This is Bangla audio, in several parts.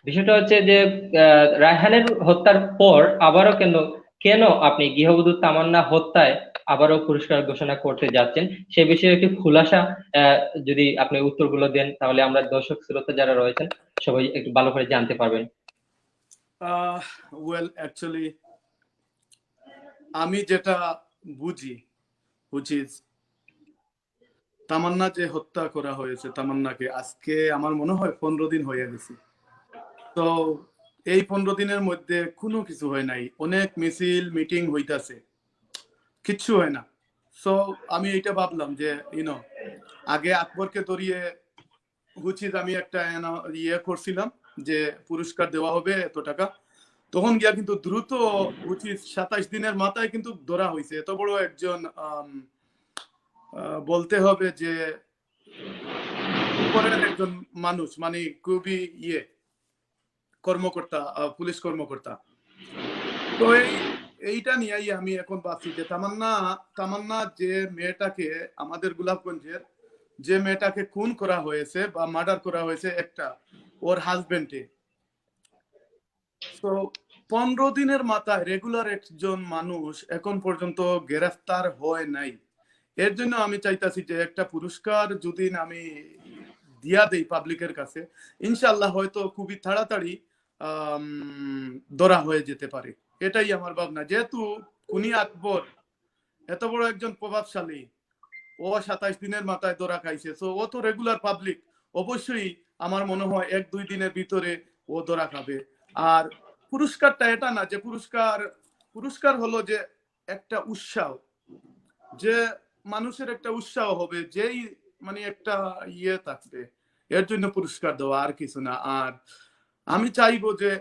বিষয়টা হচ্ছে যে রায়হানের হত্যার পর আবারও কেন কেন আপনি গৃহবধূ তামান্না হত্যায় আবারও পুরস্কার ঘোষণা করতে যাচ্ছেন, সে বিষয়ে একটি খোলাসা আহ, যদি আপনি উত্তরগুলো দেন, তাহলে আমরা দর্শক শ্রোতা যারা রয়েছেন সবাই একটু ভালো করে জানতে পারবেন। ওয়েল অ্যাকচুয়ালি আমি যেটা বুঝি, হুইচ ইজ তামান্না যে হত্যা করা হয়েছে, তামান্নাকে আজকে আমার মনে হয় 15 দিন হয়ে গেছে। তো এই 15 দিনের মধ্যে কোনো কিছু হয় নাই, অনেক মিছিল মিটিং হইতাছে, কিচ্ছু হয় না। সো আমি এইটা ভাবলাম যে আগে আকবরকে ধরিয়ে হুচিত আমি একটা ইয়ে করছিলাম যে পুরস্কার দেওয়া হবে এত টাকা, তখন গিয়া কিন্তু দ্রুত উচিত 27 দিনের মাথায় কিন্তু ধরা হয়েছে। এত বড় একজন বলতে হবে যে উপরের একজন মানুষ, মানে খুবই ইয়ে কর্মকর্তা, পুলিশ কর্মকর্তা। তো এইটা নিয়েই আমি এখন ভাবছি যে তামান্না তামান্না যে মেয়েটাকে, আমাদের গোলাপগঞ্জের যে মেয়েটাকে খুন করা হয়েছে বা মার্ডার করা হয়েছে, একটা ওর হাজবেন্ডে, তো 15 দিনের মাথায় রেগুলার একজন মানুষ এখন পর্যন্ত গ্রেফতার হয় নাই। এর জন্য আমি চাইতাছি যে একটা পুরস্কার যদি আমি দিয়া দেই পাবলিকের কাছে, ইনশাল্লাহ হয়তো খুবই তাড়াতাড়ি ধরা হয়ে যেতে পারে। এটাই আমার ভাবনা, যেহেতু খুনি আকবর এত বড় একজন প্রভাবশালী, ও 27 দিনের মাথায় ধরা খাইছে, তো ও তো রেগুলার পাবলিক, অবশ্যই আমার মনে হয় 1-2 দিনের ভিতরে ও ধরা খাবে। আর পুরস্কারটা এটা না যে পুরস্কার, পুরস্কার হলো যে একটা উৎসাহ, যে মানুষের একটা উৎসাহ হবে, যেই মানে একটা ইয়ে থাকবে, এর জন্য পুরস্কার দেওয়া, আর কিছু না। আর আমি চাইবো যে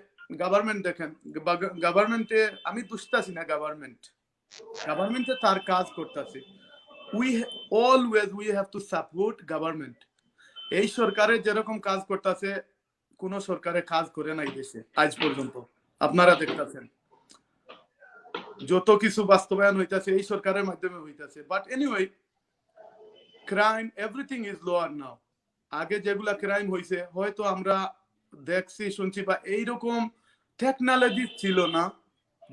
গভর্নমেন্ট দেখেন, গভর্নমেন্টে আমি বুঝতেছি না, গভর্নমেন্টে তার কাজ করতেছে, we always we have to support government. এই সরকারের যেরকম কাজ করতেছে কোন সরকারে কাজ করে নাই দেশে আজ পর্যন্ত, আপনারা দেখতেছেন যত কিছু বাস্তবায়ন হইতাছে এই সরকারের মাধ্যমে হইতাছে। But anyway, crime everything is lower now. আগে যেগুলা ক্রাইম হইছে হয়তো আমরা দেখছি শুনছি, বা এইরকম টেকনোলজি ছিল না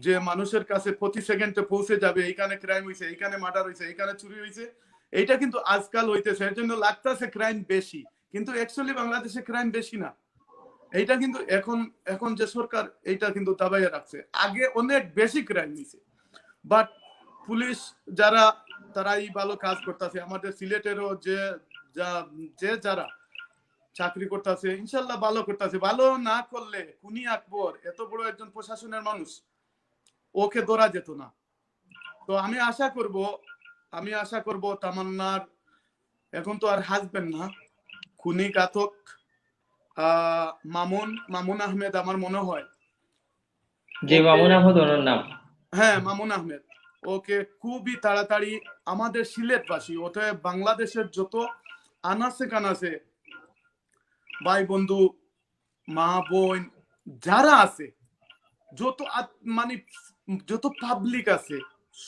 যে মানুষের কাছে প্রতি সেকেন্ডে পৌঁছে যাবে এইখানে ক্রাইম হইছে, এইখানে মার্ডার হইছে, এইখানে চুরি হইছে। এইটা কিন্তু আজকাল হইতেছে, এর জন্য লাগতেছে ক্রাইম বেশি, কিন্তু অ্যাকচুয়ালি বাংলাদেশে ক্রাইম বেশি না। এইটা কিন্তু এখন এখন যে সরকার এইটা কিন্তু দাবাইয়া রাখছে, আগে অনেক বেশি ক্রাইম হইছে। বাট পুলিশ যারা, তারাই ভালো কাজ করতেছে। আমাদের সিলেটেরও যে যারা চাকরি করতেছে ইনশাল্লাহ ভালো করতেছে। ভালো না করলে খুনি আকবর এত বড় একজন প্রশাসনের মানুষ, ওকে ধরা যেত না। তো আমি আশা করব তামান্নার, এখন তো আর হাজবেন্ড না, খুনি ঘাতক মামুন মামুন আহমেদ আমার মনে হয়, যে ওকে, মামুন আহমদ ওনার নাম। হ্যাঁ মামুন আহমেদ, ওকে খুবই তাড়াতাড়ি আমাদের সিলেটবাসী, ওটা বাংলাদেশের যত আনাচে কানাচে ভাই বন্ধু, মা বোন যারা আছে, যত মানে যত পাবলিক আছে,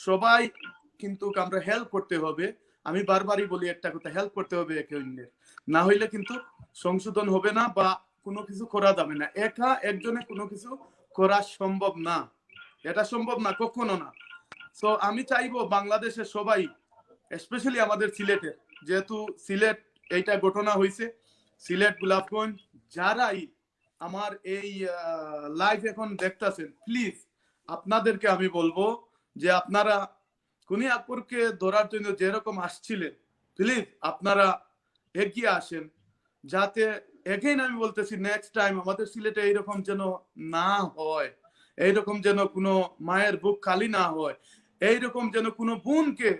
সবাই কিন্তু আমরা হেল্প করতে হবে। আমি বারবারই বলি একটা কথা, হেল্প করতে হবে একে অন্যের, না হইলে কিন্তু সংশোধন হবে না বা কোনো কিছু করা যাবে না। একা একজনে কোনো কিছু করা সম্ভব না, এটা সম্ভব না, কখনো না। সো আমি চাইবো বাংলাদেশের সবাই, স্পেশালি আমাদের সিলেটের, যেহেতু সিলেট এইটা ঘটনা হয়েছে, সিলেট গোলাপগঞ্জ যারাই আমার এই লাইভ এখন দেখতেছেন, প্লিজ আপনাদেরকে আমি বলবো যে আপনারা খুনি আকবরকে ধরার জন্য যেরকম আসছিলেন, প্লিজ আপনারা এগিয়ে আসেন, যাতে এগেইন আমি বলতেছি নেক্সট টাইম আমাদের সিলেটে এইরকম যেন না হয়, এইরকম যেন কোনো মায়ের বুক খালি না হয়, এইরকম যেন কোনো বোনকে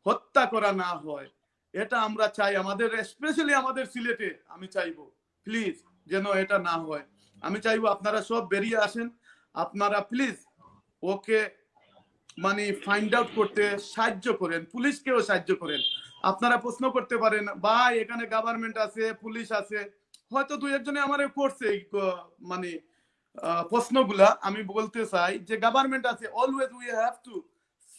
হত্যা করা না হয়। এটা আমরা চাই, আমাদের স্পেশালি আমাদের সিলেটে আমি চাইবো প্লিজ যেন এটা না হয়। আমি চাইবো আপনারা সব বেরিয়ে আসেন, আপনারা প্লিজ ওকে মানে ফাইন্ড আউট করতে সাহায্য করেন, পুলিশকেও সাহায্য করেন। আপনারা প্রশ্ন করতে পারেন ভাই এখানে গভর্নমেন্ট আছে, পুলিশ আছে, হয়তো দুই একজনে আমার করছে মানে প্রশ্নগুলা। আমি বলতে চাই যে গভর্নমেন্ট আছে, always we have to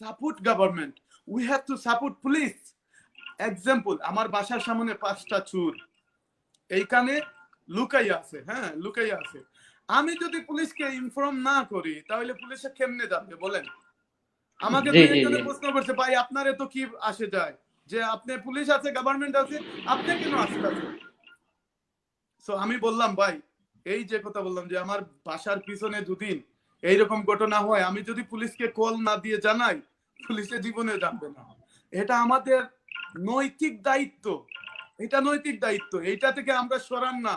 support government, we have to support police. Example, আমার বাসার সামনে 5টা চোর এইখানে লুকাইয়া আছে, হ্যাঁ লুকাইয়া আছে, আমি যদি পুলিশকে ইনফর্ম না করি তাহলে পুলিশে কেমনে যাবে বলেন? আমাকে জি দুই জি জি একজনে প্রশ্ন করছে, ভাই আপনারে তো কি আসে যায় যে আপনি পুলিশ আছে, গভর্নমেন্ট আছে, আপনি কেন আসতেছেন? সো আমি বললাম ভাই, এই যে কথা বললাম যে আমার বাসার পিছনে দুদিন এইরকম ঘটনা হয়, আমি যদি পুলিশকে কল না দিয়ে জানাই, পুলিশে জীবনে জানবে না। এটা আমাদের নৈতিক দায়িত্ব, এটা নৈতিক দায়িত্ব, এইটা থেকে আমরা সরান না।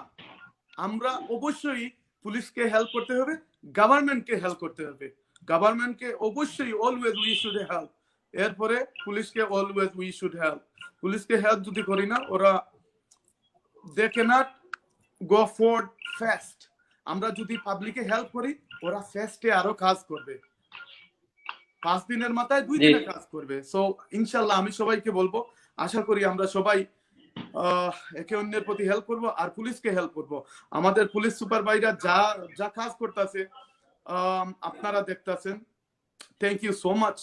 আমরা অবশ্যই পুলিশকে হেল্প করতে হবে, গভর্নমেন্টকে হেল্প করতে হবে। গভর্নমেন্টকে অবশ্যই অলওয়েজ উই শুড হেল্প, এরপরে পুলিশকে অলওয়েজ উই শুড হেল্প। পুলিশকে হেল্প যদি করি না, ওরা they can't go forward fast. আমরা যদি পাবলিকে হেল্প করি, ওরা ফাস্টে আরো কাজ করবে, 5 দিনের মাথায় 2 জি দিনে কাজ করবে। সো ইনশাল্লাহ আমি সবাইকে বলবো, আশা করি আমরা সবাই একে অন্যের প্রতি হেল্প করব আর পুলিশকে হেল্প করব। আমাদের পুলিশ সুপারভাইজার যা যা কাজ করতেছে আপনারা দেখতেছেন, thank you so much.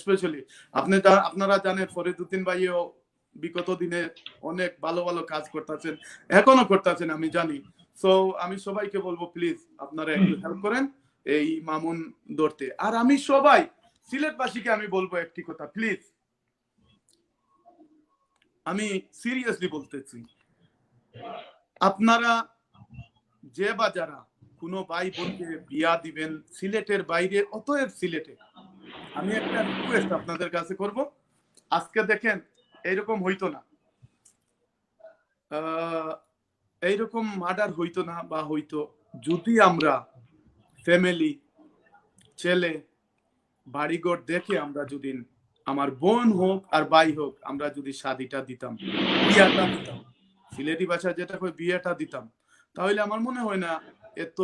Specially আপনারা জানেন ফরিদউদ্দিন ভাইও বিগত দিনে অনেক ভালো ভালো কাজ করতেছেন, এখনো করতেছেন আমি জানি। সো আমি সবাইকে বলবো প্লিজ আপনারা একটু হেল্প করেন এই মামুন ধরতে। আর আমি সবাই সিলেটবাসীকে আমি বলবো একটি কথা, প্লিজ, আমি সিরিয়াসলি বলতেছি, আপনারা যে বা যারা কোনো ভাই বোনকে বিয়া দিবেন সিলেটের বাইরে, অতএব সিলেটে, আমি একটা রিকোয়েস্ট আপনাদের কাছে করব, আজকে দেখেন এইরকম হইতো না, এইরকম মার্ডার হইতো না, বা হইতো যদি আমরা ফ্যামিলি, ছেলে, বাড়িঘর দেখে আমরা যদি, আমার বোন হোক আর ভাই হোক, আমরা যদি শাদিটা দিতাম, বিয়াটা দিতাম, সিলেটি ভাষা যেটা কই বিয়েটা দিতাম, তাহলে আমার মনে হয় না এত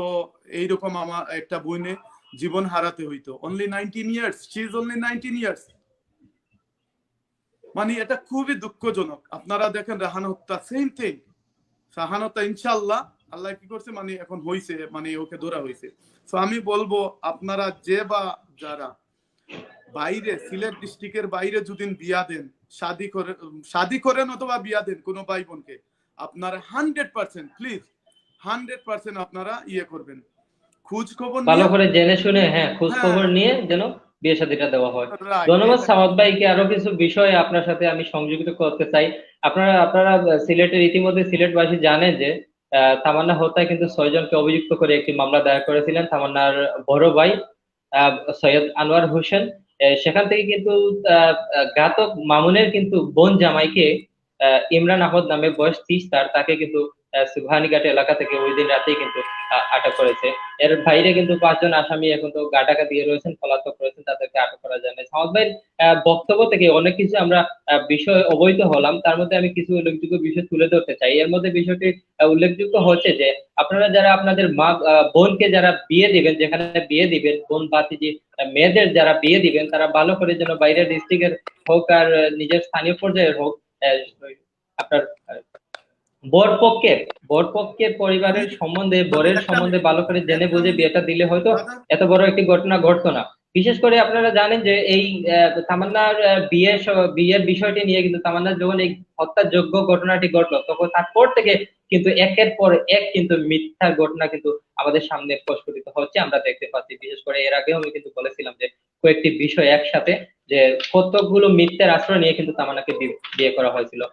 এইরকম আমার একটা বোনে জীবন হারাতে হইতো। Only 19 years, she is only 19 years. মানে এটা খুবই দুঃখজনক। আপনারা দেখেন রাহান হত্যা, সেম থিং। রাহান হত্যা ইনশাআল্লাহ আল্লাহ কি করছে, মানে এখন হইছে, মানে ওকে ধরা হইছে। তো আমি বলবো আপনারা যে বা যারা বাইরে, সিলেট ডিস্ট্রিক্টের বাইরে যদি বিয়া দেন, শাদি করেন অথবা বিয়া দেন কোনো ভাই বোনকে, আপনারা 100% প্লিজ 100% আপনারা ইয়ে করবেন, খোঁজ খবর ভালো নিয়ে। করে জেনে শুনে, হ্যাঁ, খোঁজ হ্যাঁ, খবর নিয়ে যেন বিয়ে শাদীটা দেওয়া হয়। রাইট, ধন্যবাদ এটা সামাদ ভাইকে। আরো কিছু বিষয় আপনার সাথে আমি সংযুক্ত করতে চাই। আপনারা আপনারা সিলেটের ইতিমধ্যে সিলেটবাসী জানে যে তামান্না হত্যায় কিন্তু 6 জনকে অভিযুক্ত করে একটি মামলা দায়ের করেছিলেন তামান্নার বড় ভাই আহ, সৈয়দ আনোয়ার হোসেন। সেখান থেকে কিন্তু ঘাতক মামুনের কিন্তু বোন জামাইকে ইমরান আহমদ নামে বয়স 30, তাকে কিন্তু সুবহানীঘাট এলাকা থেকে ওই দিন রাতেই কিন্তু আটক করেছে। এর বাইরে কিন্তু 5 জন আসামি এখন তো গা ঢাকা দিয়ে রয়েছেন, পলাতক রয়েছেন, তাদেরকে আটক করা যায় না। সামাদ ভাইয়ের বক্তব্য থেকে অনেক কিছু আমরা বিষয় অবহিত হলাম। তার মধ্যে আমি কিছু উল্লেখযোগ্য বিষয় তুলে ধরতে চাই। এর মধ্যে বিষয়টি উল্লেখযোগ্য হচ্ছে যে আপনারা যারা আপনাদের মা বোনকে যারা বিয়ে দিবেন, যেখানে বিয়ে দিবেন, বোন ভাতিজি মেয়েদের যারা বিয়ে দিবেন, তারা ভালো করে যেন বাইরের ডিস্ট্রিক্টের হোক আর নিজের স্থানীয় পর্যায়ের হোক, আহ, আপনার বরপক্ষের বরপক্ষের পরিবারের সম্বন্ধে, বরের একটা সম্বন্ধে মিনিট, ভালো করে জেনে একটা বুঝে মিনিট বিয়েটা দিলে হয়তো দাদা। এত বড় একটি ঘটনা ঘটতো না। বিশেষ করে আপনারা জানেন যে এই তামান্নার বিয়ের বিষয়টি নিয়ে কিন্তু তামান্নার যখন এই হত্যাযোগ্য ঘটনাটি ঘটলো, তখন তারপর থেকে কিন্তু একের পর এক কিন্তু মিথ্যা ঘটনা কিন্তু আমাদের সামনে প্রস্ফুটিত হচ্ছে, আমরা দেখতে পাচ্ছি। বিশেষ করে এর আগেও আমি কিন্তু বলেছিলাম যে কয়েকটি বিষয় একসাথে, যে কতগুলো মিথ্যার আশ্রয় নিয়ে কিন্তু তামান্নাকে বিয়ে করা হয়েছিল।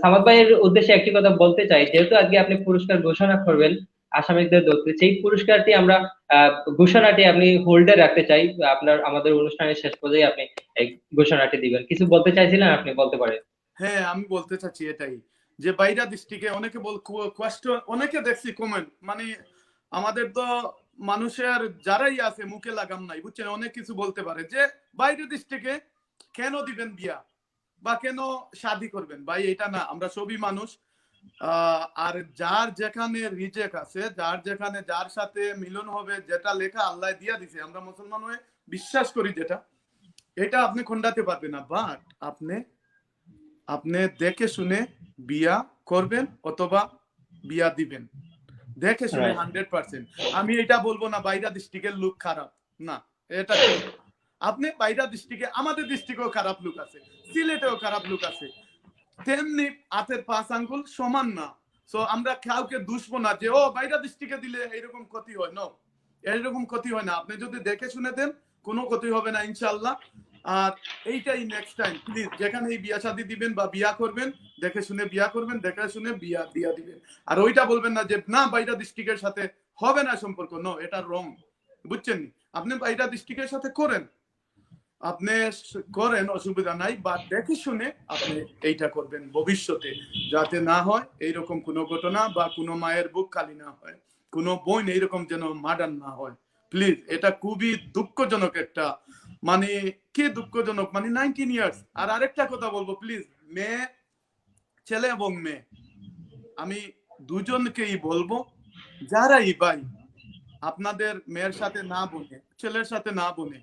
সামাদ ভাইয়ের উদ্দেশ্যে একটি কথা বলতে চাই, যেহেতু আজকে আপনি পুরস্কার ঘোষণা করবেন আসামিদের ধরতে, সেই পুরস্কারটি আমরা আহ, ঘোষণাটি আপনি হোল্ডে রাখতে চাই। আপনার আমাদের অনুষ্ঠানের শেষ পর্যায়ে আপনি এই ঘোষণাটি দিবেন। কিছু বলতে চাইছিলেন, আপনি বলতে পারেন। হ্যাঁ, আমি বলতে চাচ্ছি এটাই, যে বাইরা ডিস্ট্রিক্টে অনেকে কোয়েশ্চন, অনেকে দেখছি কমেন্ট, মানে আমাদের তো মানুষের যারাই আছে মুখে লাগাম নাই, বুঝছেন, অনেক কিছু বলতে পারে যে বাইরে ডিস্ট্রিক্টে কেন দিবেন বিয়া বা কেন শাদি করবেন। ভাই এটা না, আমরা সবই মানুষ। আর যার যেখানে রিজেক আছে, যার যেখানে যার সাথে মিলন হবে, যেটা লেখা আল্লাহ দিয়া দিছে, আমরা মুসলমান হয়ে বিশ্বাস করি যেটা, এটা আপনি খন্ডাতে পারবেন না। বাট আপনি আপনি দেখে শুনে বিয়া করবেন অথবা বিয়া দিবেন, দেখে শুনে রাইট। 100%। আমি এটা বলবো না বাইরা ডিস্ট্রিক্টের লোক খারাপ, না, এটা ঠিক না। আপনি বাইরা ডিস্ট্রিক্টে, আমাদের ডিস্ট্রিক্টেও খারাপ লোক আছে, সিলেটেও খারাপ লোক আছে, তেমনি হাতের 5 আঙ্গুল সমান না। সো আমরা কাউকে দুষবো না যে ও বাইরা দৃষ্টিকে দিলে এইরকম ক্ষতি হয়, নো, এইরকম ক্ষতি হয় না। আপনি যদি দেখে শুনে দেন কোনো ক্ষতি হবে না ইনশাআল্লাহ। আর এইটাই নেক্সট টাইম প্লিজ, যেখানে এই বিয়া শাদী দিবেন বা বিয়া করবেন, দেখে শুনে বিয়া করবেন, দেখে শুনে বিয়া দিয়া দিবেন। আর ওইটা বলবেন না যে না বাইরা ডিস্ট্রিক্টের সাথে হবে না সম্পর্ক, নো, এটা রং, বুঝছেন? আপনি বাইরা ডিস্ট্রিক্টের সাথে করেন, আপনি করেন, অসুবিধা নাই, বা দেখে শুনে আপনি এইটা করবেন ভবিষ্যতে, যাতে না হয় এইরকম কোনো ঘটনা, বা কোনো মায়ের বুক খালি না হয়, কোনো বোন এইরকম যেন মার্ডার না হয়। প্লিজ, এটা খুবই দুঃখজনক একটা, মানে কি দুঃখজনক, মানে 19 ইয়ার্স। আর আরেকটা কথা বলবো প্লিজ, মেয়ে, ছেলে এবং মেয়ে, আমি দুজনকেই বলবো, যারাই ভাই আপনাদের মেয়ের সাথে না বনে, ছেলের সাথে না বনে,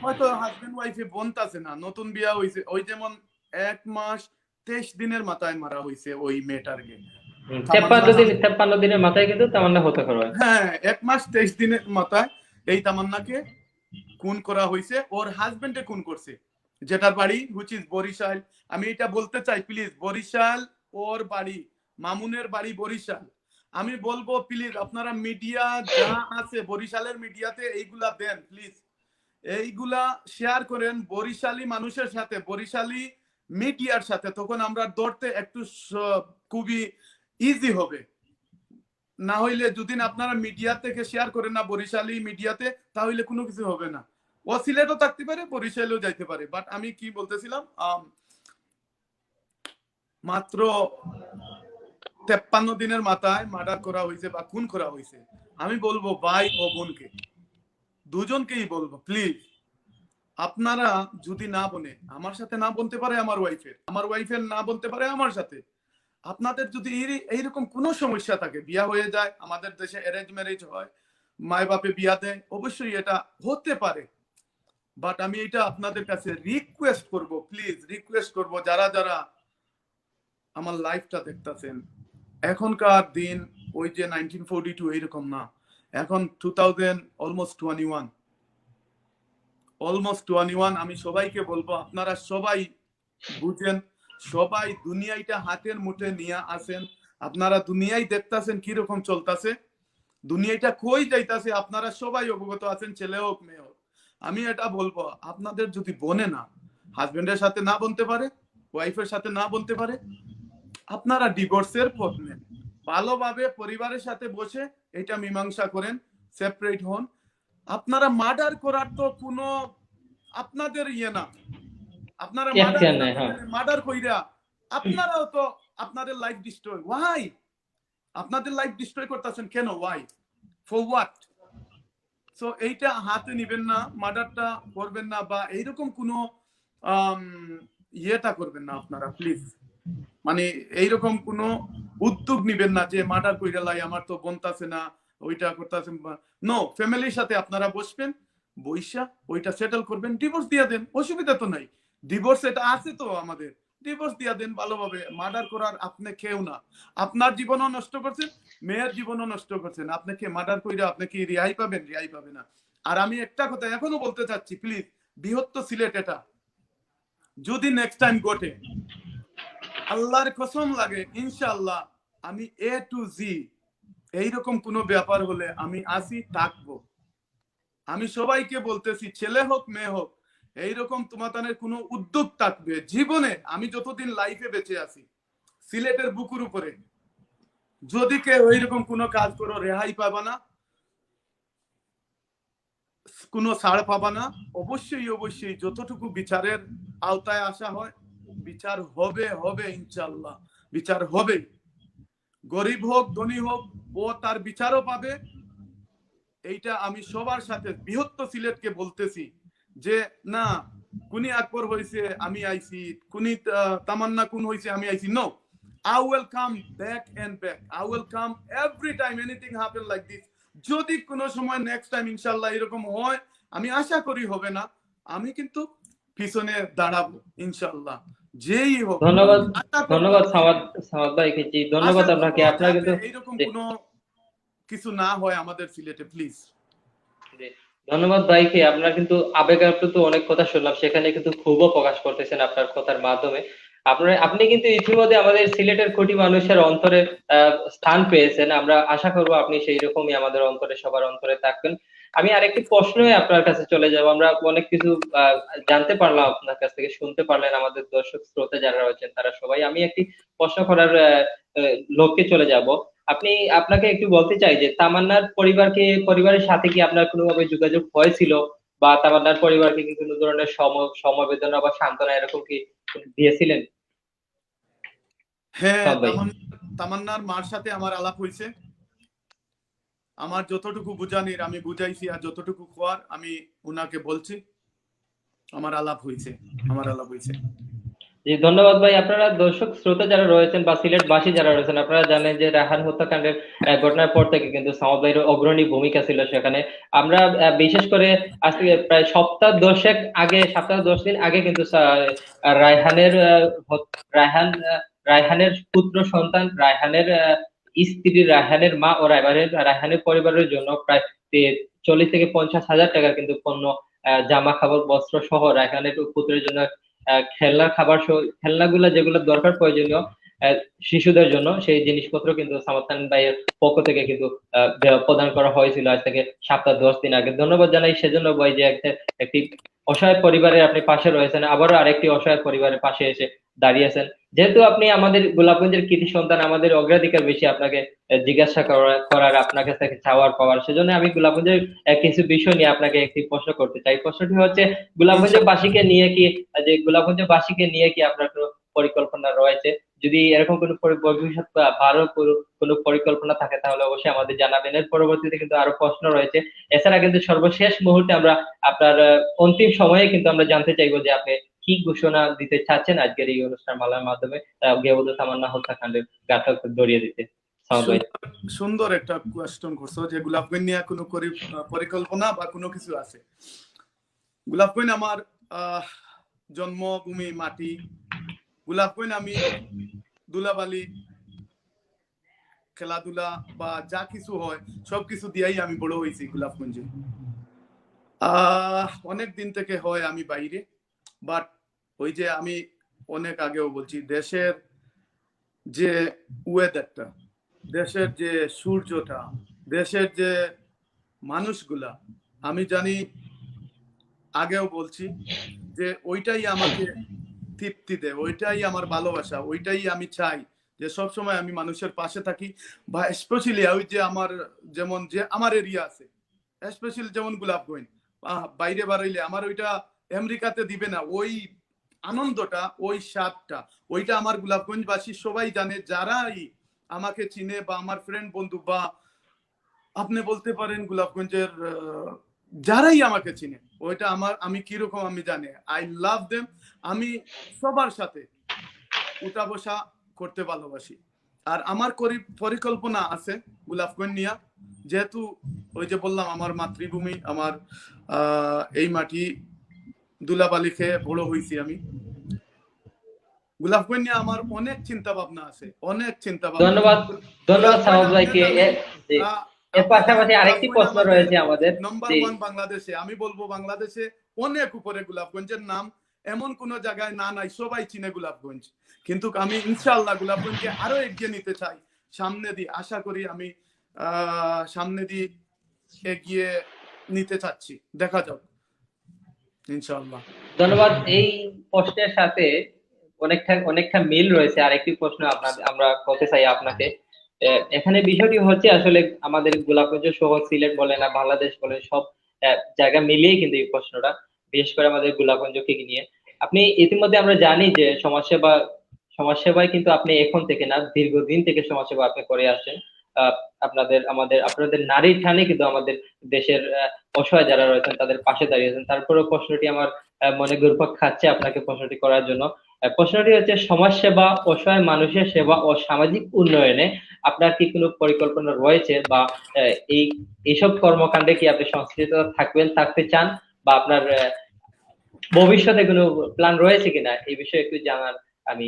হয়তো হাজবেন্ড ওয়াইফে বনতাছে না, নতুন বিয়া হইছে, ওই যেমন 1 মাস 23 দিনের মাথায় মারা হইছে ওই মেয়েটারকে, 53 দিনের মাথায় কিন্তু তামান্না হত্যা করা হয়। হ্যাঁ, 1 মাস 23 দিনের মাথায় এই তামান্নাকে খুন করা হয়েছে, ওর হাজবেন্ডে খুন করছে, যেটার বাড়ি হুইচ ইজ বরিশাল। আমি এটা বলতে চাই প্লিজ, বরিশাল ওর বাড়ি, মামুনের বাড়ি বরিশাল। আমি বলবো প্লিজ আপনারা মিডিয়া যা আছে বরিশালের মিডিয়াতে এইগুলা দেন প্লিজ, এইগুলা শেয়ার করেন বরিশালী মানুষের সাথে, বরিশালী মিডিয়ার সাথে, তখন আমরা ধরতে একটু খুবই ইজি হবে। না হইলে যদি আপনারা মিডিয়া থেকে শেয়ার করেন না বরিশালী মিডিয়াতে, তাহলে কোনো কিছু হবে না। ও সিলেটও থাকতে পারে, বরিশালেও যাইতে পারে, বাট আমি কি বলতেছিলাম, মাত্র 53 দিনের মাথায় মার্ডার করা হয়েছে বা খুন করা হয়েছে। আমি বলবো ভাই ও বোনকে, দুজনকেই বলবো প্লিজ, আপনারা যদি না বনে, আমার সাথে না বলতে পারে আমার ওয়াইফের না বলতে পারে আমার সাথে, আপনাদের যদি এইরকম কোনো সমস্যা থাকে, বিয়া হয়ে যায়, আমাদের দেশে অ্যারেঞ্জ ম্যারেজ হয়, মায় বাপে বিয়া দেয়, অবশ্যই এটা হতে পারে, বাট আমি এটা আপনাদের কাছে রিকোয়েস্ট করব, প্লিজ রিকোয়েস্ট করব, যারা যারা আমার লাইফটা দেখতেছেন, এখনকার দিন ওই যে 1942 এইরকম না, এখন 2000 অলমোস্ট 21। আমি সবাইকে বলবো আপনারা সবাই বুঝেন, সবাই দুনিয়াটা হাতের মুঠে নিয়ে আসেন, আপনারা দুনিয়ায় দেখতেছেন কিরকম চলতেছে, দুনিয়াটা কই যাইতাছে, আপনারা সবাই অবগত আছেন, ছেলে হোক মেয়ে হোক। আমি এটা বলবো, আপনাদের যদি বনে না, হাজবেন্ডের সাথে না বলতে পারে, ওয়াইফের সাথে না বলতে পারে, আপনারা ডিভোর্সের পথ নেন, ভালোভাবে পরিবারের সাথে বসে এটা মীমাংসা করেন, সেপারেট হন। আপনারা মার্ডার করার তো কোনো আপনাদের ইয়ে না, আপনারা এখতিয়ার নাই, হ্যাঁ। মার্ডার কইরা আপনারাও তো আপনাদের লাইফ ডিস্ট্রয়, ওয়াই আপনাদের লাইফ ডিস্ট্রয় করতেছেন কেন, ওয়াই, ফর হোয়াট? সো এইটা হাতে নিবেন না, মার্ডারটা করবেন না, বা এইরকম কোনো ইয়েটা করবেন না আপনারা প্লিজ, মানে এইরকম কোনো উদ্যোগ নিবেন না যে মার্ডার কইরা লাই, আমার তো বনতাছে না, ওইটা করতেছে, নো, ফ্যামিলির সাথে আপনারা বসবেন, বইসা ওইটা সেটেল করবেন, ডিভোর্স দিয়ে দেন, অসুবিধা তো নাই, ডিভোর্স এটা আছে তো আমাদের, ডিভোর্স দিয়ে দেন ভালোভাবে। মার্ডার করার আপনি কেউ না, আপনার জীবনও নষ্ট করছেন, মেয়ের জীবনও নষ্ট করছেন, আপনাকে মার্ডার কইরা আপনি কি রেহাই পাবেন? রেহাই পাবে না। আর আমি একটা কথা এখনো বলতে চাচ্ছি প্লিজ, বৃহত্তর সিলেট এটা যদি নেক্সট টাইম ঘটে, আল্লাহর কসম লাগে ইনশাআল্লাহ আমি এ টু জি এইরকম কোনো ব্যাপার হলে আমি আসি থাকবো। আমি সবাইকে বলতেছি, ছেলে হোক মেয়ে হোক, এইরকম তোমাদের কোনো উদ্যোগ থাকবে জীবনে, আমি যতদিন লাইফে বেঁচে আছি, সিলেটের বুকুর উপরে যদি কেউ এইরকম কোনো কাজ করো, রেহাই পাবা না, কোনো ছাড় পাবা না। অবশ্যই অবশ্যই যতটুকু বিচারের আওতায় আসা হয়, বিচার হবে, হবে ইনশাআল্লাহ, বিচার হবে। গরিব হোক ধনী হোক, ও তার বিচারও পাবে। এইটা আমি সবার সাথে বৃহত্তর সিলেটকে বলতেছি যে না, কুনি আকবর হয়েছে আমি আইছি, কুনি তামান্না কোন হয়েছে আমি আইছি, no, I will come back and back. I will come every time anything happen like this. যদি কোনো সময় নেক্সট টাইম ইনশাআল্লাহ এরকম হয়, আমি আশা করি হবে না, আমি কিন্তু পিছনে দাঁড়াবো ইনশাআল্লাহ, যেই হোক। ধন্যবাদ, আশা করবো, ধন্যবাদ সামাদ ভাইকে, জি ধন্যবাদ আপনাকে। আপনারা কিন্তু এইরকম কোনো কিছু না হয় আমাদের সিলেটে, প্লিজ। ধন্যবাদ ভাইকে। আপনারা কিন্তু আবেগ আপ্লুত অনেক কথা শুনলাম, সেখানে কিন্তু ক্ষোভও প্রকাশ করতেছেন আপনার কথার মাধ্যমে। আপনি কিন্তু ইতিমধ্যে আমাদের সিলেটের কোটি মানুষের অন্তরে স্থান পেয়েছেন। আমরা আশা করব আপনি সেই রকমই আমাদের অন্তরে, সবার অন্তরে থাকবেন। আমি আরেকটি প্রশ্নই আপনার কাছে চলে যাব। আমরা অনেক কিছু আহ, জানতে পারলাম আপনার কাছ থেকে, শুনতে পারলেন আমাদের দর্শক শ্রোতা যারা রয়েছেন তারা সবাই। আমি একটি প্রশ্ন করার লক্ষ্যে চলে যাব। আপনি আপনাকে একটু বলতে চাই যে তামান্নার পরিবারের সাথে কি আপনার কোনোভাবে যোগাযোগ হয়েছিল, বা তামান্নার পরিবারকে কি কোনো ধরনের সমবেদনা বা সান্ত্বনা এরকম কি দিয়েছিলেন হ্যাঁ, সাদ ভাই? তামান্নার মার সাথে আমার আলাপ হয়েছে। আমার যতটুকু বুঝানির আমি বুঝাইছি, আর যতটুকু খোয়ার আমি উনাকে বলছি। আমার আলাপ হয়েছে। জি, ধন্যবাদ ভাই। আপনারা দর্শক শ্রোতা যারা রয়েছেন বা সিলেটবাসী যারা রয়েছেন, আপনারা জানেন যে রায়হান হত্যাকাণ্ডের ঘটনার পর থেকে কিন্তু সামাদ ভাইয়ের অগ্রণী ভূমিকা ছিল সেখানে। আমরা বিশেষ করে আজ থেকে প্রায় সপ্তাহ 10 দিন আগে কিন্তু রায়হানের রায়হানের পুত্র সন্তান, রায়হানের স্ত্রী, রায়হানের মা ও রায়হানের পরিবারের জন্য প্রায় 40 থেকে 50 হাজার টাকার কিন্তু পণ্য, জামা কাপড় বস্ত্র সহ রায়হানের পুত্রের জন্য খেলনার খাবার সহ খেলনাগুলা যেগুলো দরকার প্রয়োজনীয় আহ, শিশুদের জন্য, সেই জিনিসপত্র কিন্তু সামাদ খান ভাইয়ের পক্ষ থেকে কিন্তু প্রদান করা হয়েছিল আজ থেকে সপ্তাহ 10 দিন আগে। ধন্যবাদ জানাই সেজন্য ভাই যে একটি অসহায় পরিবারের আপনি পাশে রয়েছেন, আবারও আরেকটি অসহায় পরিবারের পাশে এসে দাঁড়িয়েছেন। যেহেতু আপনি আমাদের গোলাপগঞ্জের কৃতি সন্তান, আমাদের অগ্রাধিকার বেশি আপনাকে জিজ্ঞাসা করার, আপনার কাছ থেকে চাওয়ার পাওয়ার। সেজন্য আমি গোলাপগঞ্জের কিছু বিষয় নিয়ে আপনাকে একটি প্রশ্ন করতে চাই। প্রশ্নটি হচ্ছে, গোলাপগঞ্জের ইনশাআল্লাহ। বাসীকে নিয়ে কি বাসীকে নিয়ে কি আপনার কোনো পরিকল্পনা রয়েছে? যদি এরকম কোনো ভবিষ্যৎ বা ভালো কোনো পরিকল্পনা থাকে তাহলে অবশ্যই আমাদের জানাবেন। এর পরবর্তীতে কিন্তু আরো প্রশ্ন রয়েছে। এছাড়া কিন্তু সর্বশেষ মুহূর্তে আমরা আপনার অন্তিম সময়ে কিন্তু আমরা জানতে চাইবো যে আপনি কি ঘোষণা দিতে চাচ্ছেন আজকের এই অনুষ্ঠান মালার মাধ্যমে গেবুদু তামান্না হত্যাকাণ্ডের গাঁথা দড়িয়ে দিতে, সামাদ ভাই। সুন্দর সুন্দর একটা কোয়েশ্চন করছো যে গোলাপগঞ্জ নিয়ে কোনো পরিকল্পনা বা কোনো কিছু আছে। গোলাপগঞ্জ আমার আহ জন্মভূমি মাটি। গোলাপগঞ্জ আমি দুলাবালি, খেলাধুলা বা যা কিছু হয় সবকিছু দিয়াই আমি বড় হয়েছি গোলাপগঞ্জে। অনেক দিন থেকে হয় আমি বাইরে, বাট ওই যে আমি অনেক আগেও বলছি, দেশের যে ওয়েদারটা, দেশের যে সূর্যটা, দেশের যে মানুষগুলা, আমি জানি, আগেও বলছি যে ওইটাই আমাকে তৃপ্তি দেয়, ওইটাই আমার ভালোবাসা, ওইটাই আমি চাই যে সব সময় আমি মানুষের পাশে থাকি। বা স্পেশালি ওই যে আমার, যেমন যে আমার এরিয়া আছে, স্পেশালি যেমন গোলাপগঞ্জ, বাইরে বাড়াইলে আমার ওইটা আমেরিকাতে দিবে না, ওই আনন্দটা, ওই স্বাদটা, ওইটা আমার গোলাপগঞ্জবাসী সবাই জানে, যারাই আমাকে চিনে বা আমার ফ্রেন্ড বন্ধু, বা আপনি বলতে পারেন গোলাপগঞ্জের যারাই আমাকে চিনে, ওইটা আমি কিরকম আমি জানি। I love them. আমি সবার সাথে উঠা বসা করতে ভালোবাসি। আর আমার পরিকল্পনা আছে গোলাপগঞ্জ নিয়ে, যেহেতু ওই যে বললাম আমার মাতৃভূমি, আমার এই মাটি, দুলাবালি খেয়ে বড় হয়েছি আমি। গোলাপগঞ্জ নিয়ে আমার অনেক চিন্তা ভাবনা আছে, অনেক চিন্তা ভাবনা আছে। ধন্যবাদ, ধন্যবাদ গোলাপগঞ্জ সামাদ আপনি ভাইকে। জানেন, জি, আহ, এর আপনি জানেন পাশাপাশি আরেকটি গোলাপগঞ্জ প্রশ্ন আমাদের রয়েছে আমাদের। নাম্বার জি, ওয়ান বাংলাদেশে। আমি বলবো বাংলাদেশে অনেক উপরে গোলাপগঞ্জের নাম। এমন কোন জায়গায় না নাই, সবাই চিনে গোলাপগঞ্জ। কিন্তু আমি ইনশাআল্লাহ গোলাপগঞ্জকে আরো এগিয়ে নিতে চাই। সামনে দিয়ে আশা করি আমি সামনে দিয়ে এগিয়ে নিতে চাচ্ছি, দেখা যাক ইনশাআল্লাহ। ধন্যবাদ। এই প্রশ্নের সাথে অনেকটা অনেকটা মিল রয়েছে আরেকটি প্রশ্ন আমরা করতে চাই আপনাকে। এখানে বিষয়টি হচ্ছে আসলে আমাদের গোলাপগঞ্জ সহ সিলেট বলেন আর বাংলাদেশ বলেন, সব জায়গা মিলিয়ে কিন্তু এই প্রশ্নটা, বিশেষ করে আমাদের গোলাপগঞ্জকে নিয়ে। আপনি ইতিমধ্যে আমরা জানি যে সমাজসেবায় কিন্তু আপনি এখন থেকে না, দীর্ঘদিন থেকে সমাজসেবা আপনি করে আসছেন। আহ, আপনাদের নারীর টানে কিন্তু আমাদের দেশের অসহায় যারা রয়েছেন তাদের পাশে দাঁড়িয়েছেন। তারপরেও প্রশ্নটি আমার মনে ঘুরপাক খাচ্ছে আপনাকে প্রশ্নটি করার জন্য। প্রশ্নটি হচ্ছে, সমাজসেবা, অসহায় মানুষের সেবা ও সামাজিক উন্নয়নে আপনার কি কোনো পরিকল্পনা রয়েছে, বা এই এইসব কর্মকাণ্ডে কি আপনি সংশ্লিষ্ট থাকতে চান, বা আপনার ভবিষ্যতে কোনো প্ল্যান রয়েছে কিনা এই বিষয়ে একটু আমি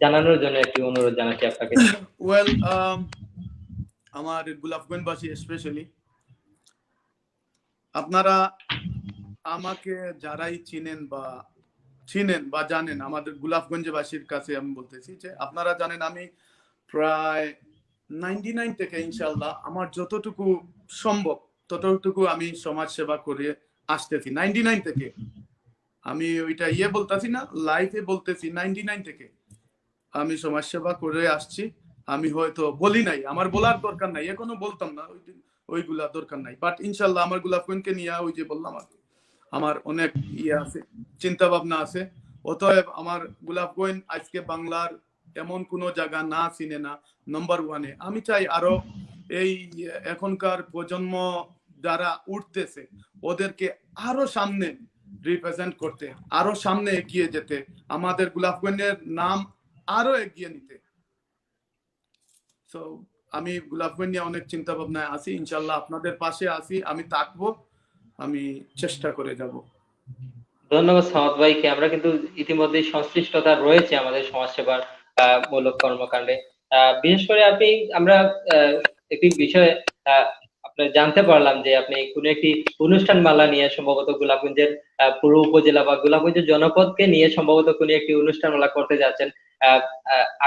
জানানোর জন্য একটু অনুরোধ জানাচ্ছি আপনাকে। ওয়েল, আমার গোলাপগঞ্জবাসী স্পেশালি, আপনারা আমাকে যারাই চিনেন বা চিনেন বা জানেন, আমাদের গোলাপগঞ্জবাসীর কাছে আমি বলতেছি যে আপনারা জানেন আমি প্রায় 99 থেকে ইনশাল্লাহ আমার যতটুকু সম্ভব ততটুকু আমি সমাজ সেবা করে আসতেছি। 99 থেকে আমি ওইটা বলতেছি না, লাইফে বলতেছি 99 থেকে আমি সমাজ সেবা করে আসছি। আমি হয়তো বলি নাই, আমার বলার দরকার নাই, এখনো বলতাম না ওইগুলা দরকার নাই, বাট ইনশাল্লাহ আমার গোলাপগঞ্জকে নিয়ে ওই যে বললাম আমার অনেক আছে, চিন্তা ভাবনা আছে। অতএব আমার গোলাপগঞ্জ আজকে বাংলার এমন কোন জায়গা না চিনে না, নাম্বার ওয়ানে। আমি চাই আরো এই এখনকার প্রজন্ম যারা উঠতেছে ওদেরকে আরো সামনে রিপ্রেজেন্ট করতে, আরো সামনে এগিয়ে যেতে, আমাদের গোলাপগঞ্জের নাম আরো এগিয়ে নিতে। সো আমি গোলাপগঞ্জ নিয়ে অনেক চিন্তা ভাবনায় আছি, ইনশাল্লাহ আপনাদের পাশে আছি, আমি থাকবো, আমি চেষ্টা করে যাব। ধন্যবাদ সামাদ ভাইকে। আমরা কিন্তু ইতিমধ্যে সংশ্লিষ্টতা রয়েছে আমাদের সমাজসেবার মূলক কর্মকাণ্ডে। বিশেষ করে আমরা একটি বিষয় আহ, আপনার জানতে পারলাম যে আপনি কোন একটি অনুষ্ঠান মালা নিয়ে সম্ভবত গোলাপগঞ্জের পুরো উপজেলা বা গোলাপগঞ্জের জনপদকে নিয়ে সম্ভবত কোন একটি অনুষ্ঠান মালা করতে যাচ্ছেন। আহ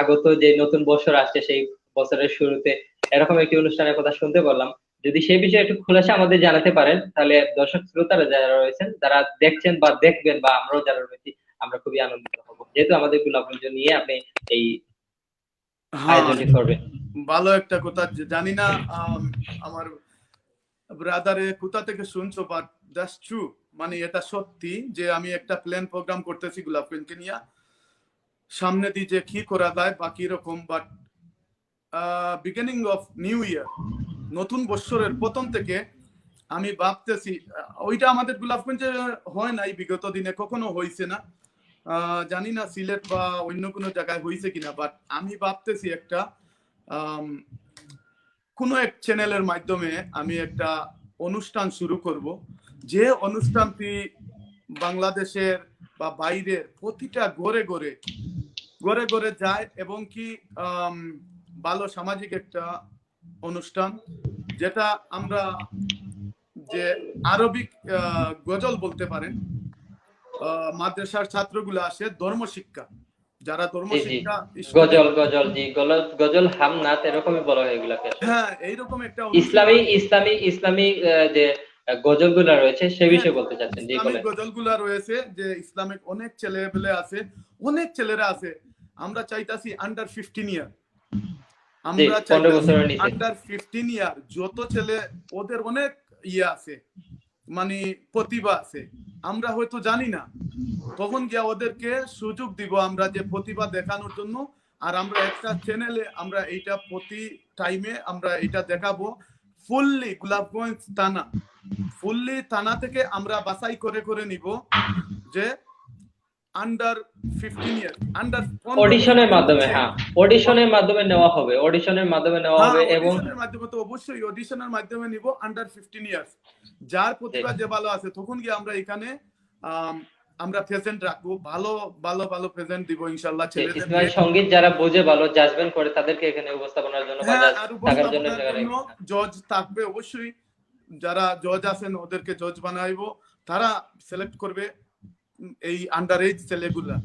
আগত যে নতুন বছর আসছে সেই বছরের শুরুতে এরকম একটি অনুষ্ঠানের কথা শুনতে পারলাম। যদি সেই বিষয়ে একটু খোলাসা আমাদের জানাতে পারেন তাহলে দর্শক শ্রোতারা যারা রয়েছেন, যারা দেখছেন বা দেখবেন, বা আমরাও যারা রয়েছি, আমরা খুবই আনন্দিত হব যেহেতু আমাদের গোলাপগঞ্জ নিয়ে আপনি এই হ্যাঁ, আয়োজনটি করবেন। ভালো একটা কথা, জানি না আমার ব্রাদারে কোথা থেকে শুনছো, বাট দ্যাটস ট্রু, মানে এটা সত্যি যে আমি একটা প্ল্যান প্রোগ্রাম করতেছি গোলাপগঞ্জকে নিয়ে, সামনে দিয়ে যে কি করা যায় বা কি রকম। But beginning of new year, নতুন বছরের প্রথম থেকে আমি ভাবতেছি, ওইটা আমাদের গোলাপগঞ্জে হয় নাই, বিগত দিনে কখনো হয়েছে না, জানি না সিলেট বা অন্য কোনো জায়গায় হয়েছে কিনা, বাট আমি ভাবতেছি একটা কোনো এক চ্যানেলের মাধ্যমে আমি একটা অনুষ্ঠান শুরু করব, যে অনুষ্ঠানটি বাংলাদেশের বা বাইরের প্রতিটা ঘরে ঘরে ঘরে ঘরে যায়, এবং কি ভালো সামাজিক একটা অনুষ্ঠান, যেটা আমরা যে আরবিক গজল বলতে পারেন, মাদ্রাসার ছাত্রগুলো আসে ধর্ম শিক্ষা, যারা ধর্ম জি জি, শিক্ষা গজল স্টুডেন্ট। গজল জি, গজল হামনাত এরকমই বলা হয় এগুলাকে আসলে। হ্যাঁ, এইরকম একটা অনুষ্ঠান। ইসলামী ইসলামী ইসলামী যে গজলগুলা রয়েছে সে হ্যাঁ, বিষয়ে বলতে চাচ্ছেন, জি ইসলামিক বলেন। গজলগুলা রয়েছে, যে ইসলামিক অনেক ছেলে পেলে আছে, অনেক ছেলেরা আছে। আমরা চাইতাছি আন্ডার 15 ইয়ার, জি, আমরা 15 চাইতাছি বছরের নিচে। আন্ডার 15 ইয়ার যত ছেলে, ওদের অনেক আছে, মানে প্রতিভা আছে, আমরা হয়তো জানি না, তখন গিয়া ওদেরকে সুযোগ দিব আমরা যে প্রতিভা দেখানোর জন্য। আর আমরা একটা চ্যানেলে আমরা এইটা প্রতি টাইমে আমরা এটা দেখাবো, ফুললি গোলাপগঞ্জ থানা, ফুললি থানা থেকে আমরা বাছাই করে করে নিব যে আন্ডার 15 ইয়ার, আন্ডার 15 অডিশনের থেকে মাধ্যমে, নিচে। হ্যাঁ, অডিশনের মাধ্যমে নেওয়া হবে, অডিশনের মাধ্যমে নেওয়া হ্যাঁ, হবে এবং অডিশনের মাধ্যমে, তো অবশ্যই অডিশনের মাধ্যমে নিব আন্ডার 15 ইয়ার্স, যার প্রতিভা যে ভালো আছে, তখন গিয়ে আমরা এখানে আমরা প্রেজেন্ট রাখবো, ভালো ভালো ভালো প্রেজেন্ট দিব ইনশাল্লাহ যে ছেলেদেরকে। ইসলামী সঙ্গীত যারা বোঝে ভালো, জাজমেন্ট করে, তাদেরকে এখানে উপস্থাপনার জন্য বা হ্যাঁ, আর থাকার জন্য উপস্থাপনার সেখানে। জন্য জজ থাকবে অবশ্যই, যারা জজ আছেন ওদেরকে জজ বানাইবো, তারা সিলেক্ট করবে এই আন্ডার এজ ছেলেগুলা,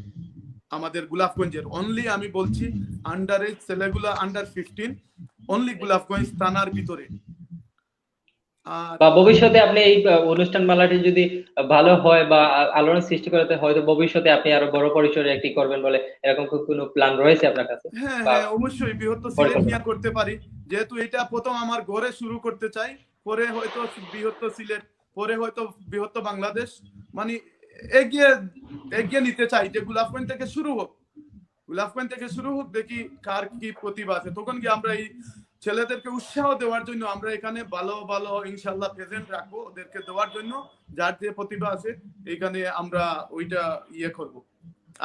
আমাদের গোলাপগঞ্জের অনলি, আমি বলছি আন্ডার এজ ছেলেগুলা, আন্ডার 15, অনলি গোলাপগঞ্জ থানার ভিতরে। আর বা ভবিষ্যতে আপনি এই অনুষ্ঠান মালাটি যদি ভালো হয় বা আলোড়ন সৃষ্টি করতে, হয়তো ভবিষ্যতে আপনি আরো বড় পরিসরে একটি করবেন বলে এরকম কোনো প্ল্যান রয়েছে আপনার কাছে হ্যাঁ বা হ্যাঁ, অবশ্যই বৃহত্তর সিলেট পরিকল্পনা? নিয়ে করতে পারি, যেহেতু এটা প্রথম আমার ঘরে শুরু করতে চাই, পরে হয়তো বৃহত্তর সিলেট, পরে হয়তো বৃহত্তর বাংলাদেশ, মানে এগিয়ে এগিয়ে নিতে চাই, যে গোলাপগঞ্জ থেকে শুরু হোক, গোলাপগঞ্জ থেকে শুরু হোক, দেখি কার কি প্রতিভা আছে, তখন কি আমরা এই ছেলেদেরকে উৎসাহ দেওয়ার জন্য আমরা এখানে ভালো ভালো ইনশাল্লাহ প্রেজেন্ট রাখবো, ওদেরকে দেওয়ার জন্য, যার যে প্রতিভা আছে এখানে আমরা ওইটা করব।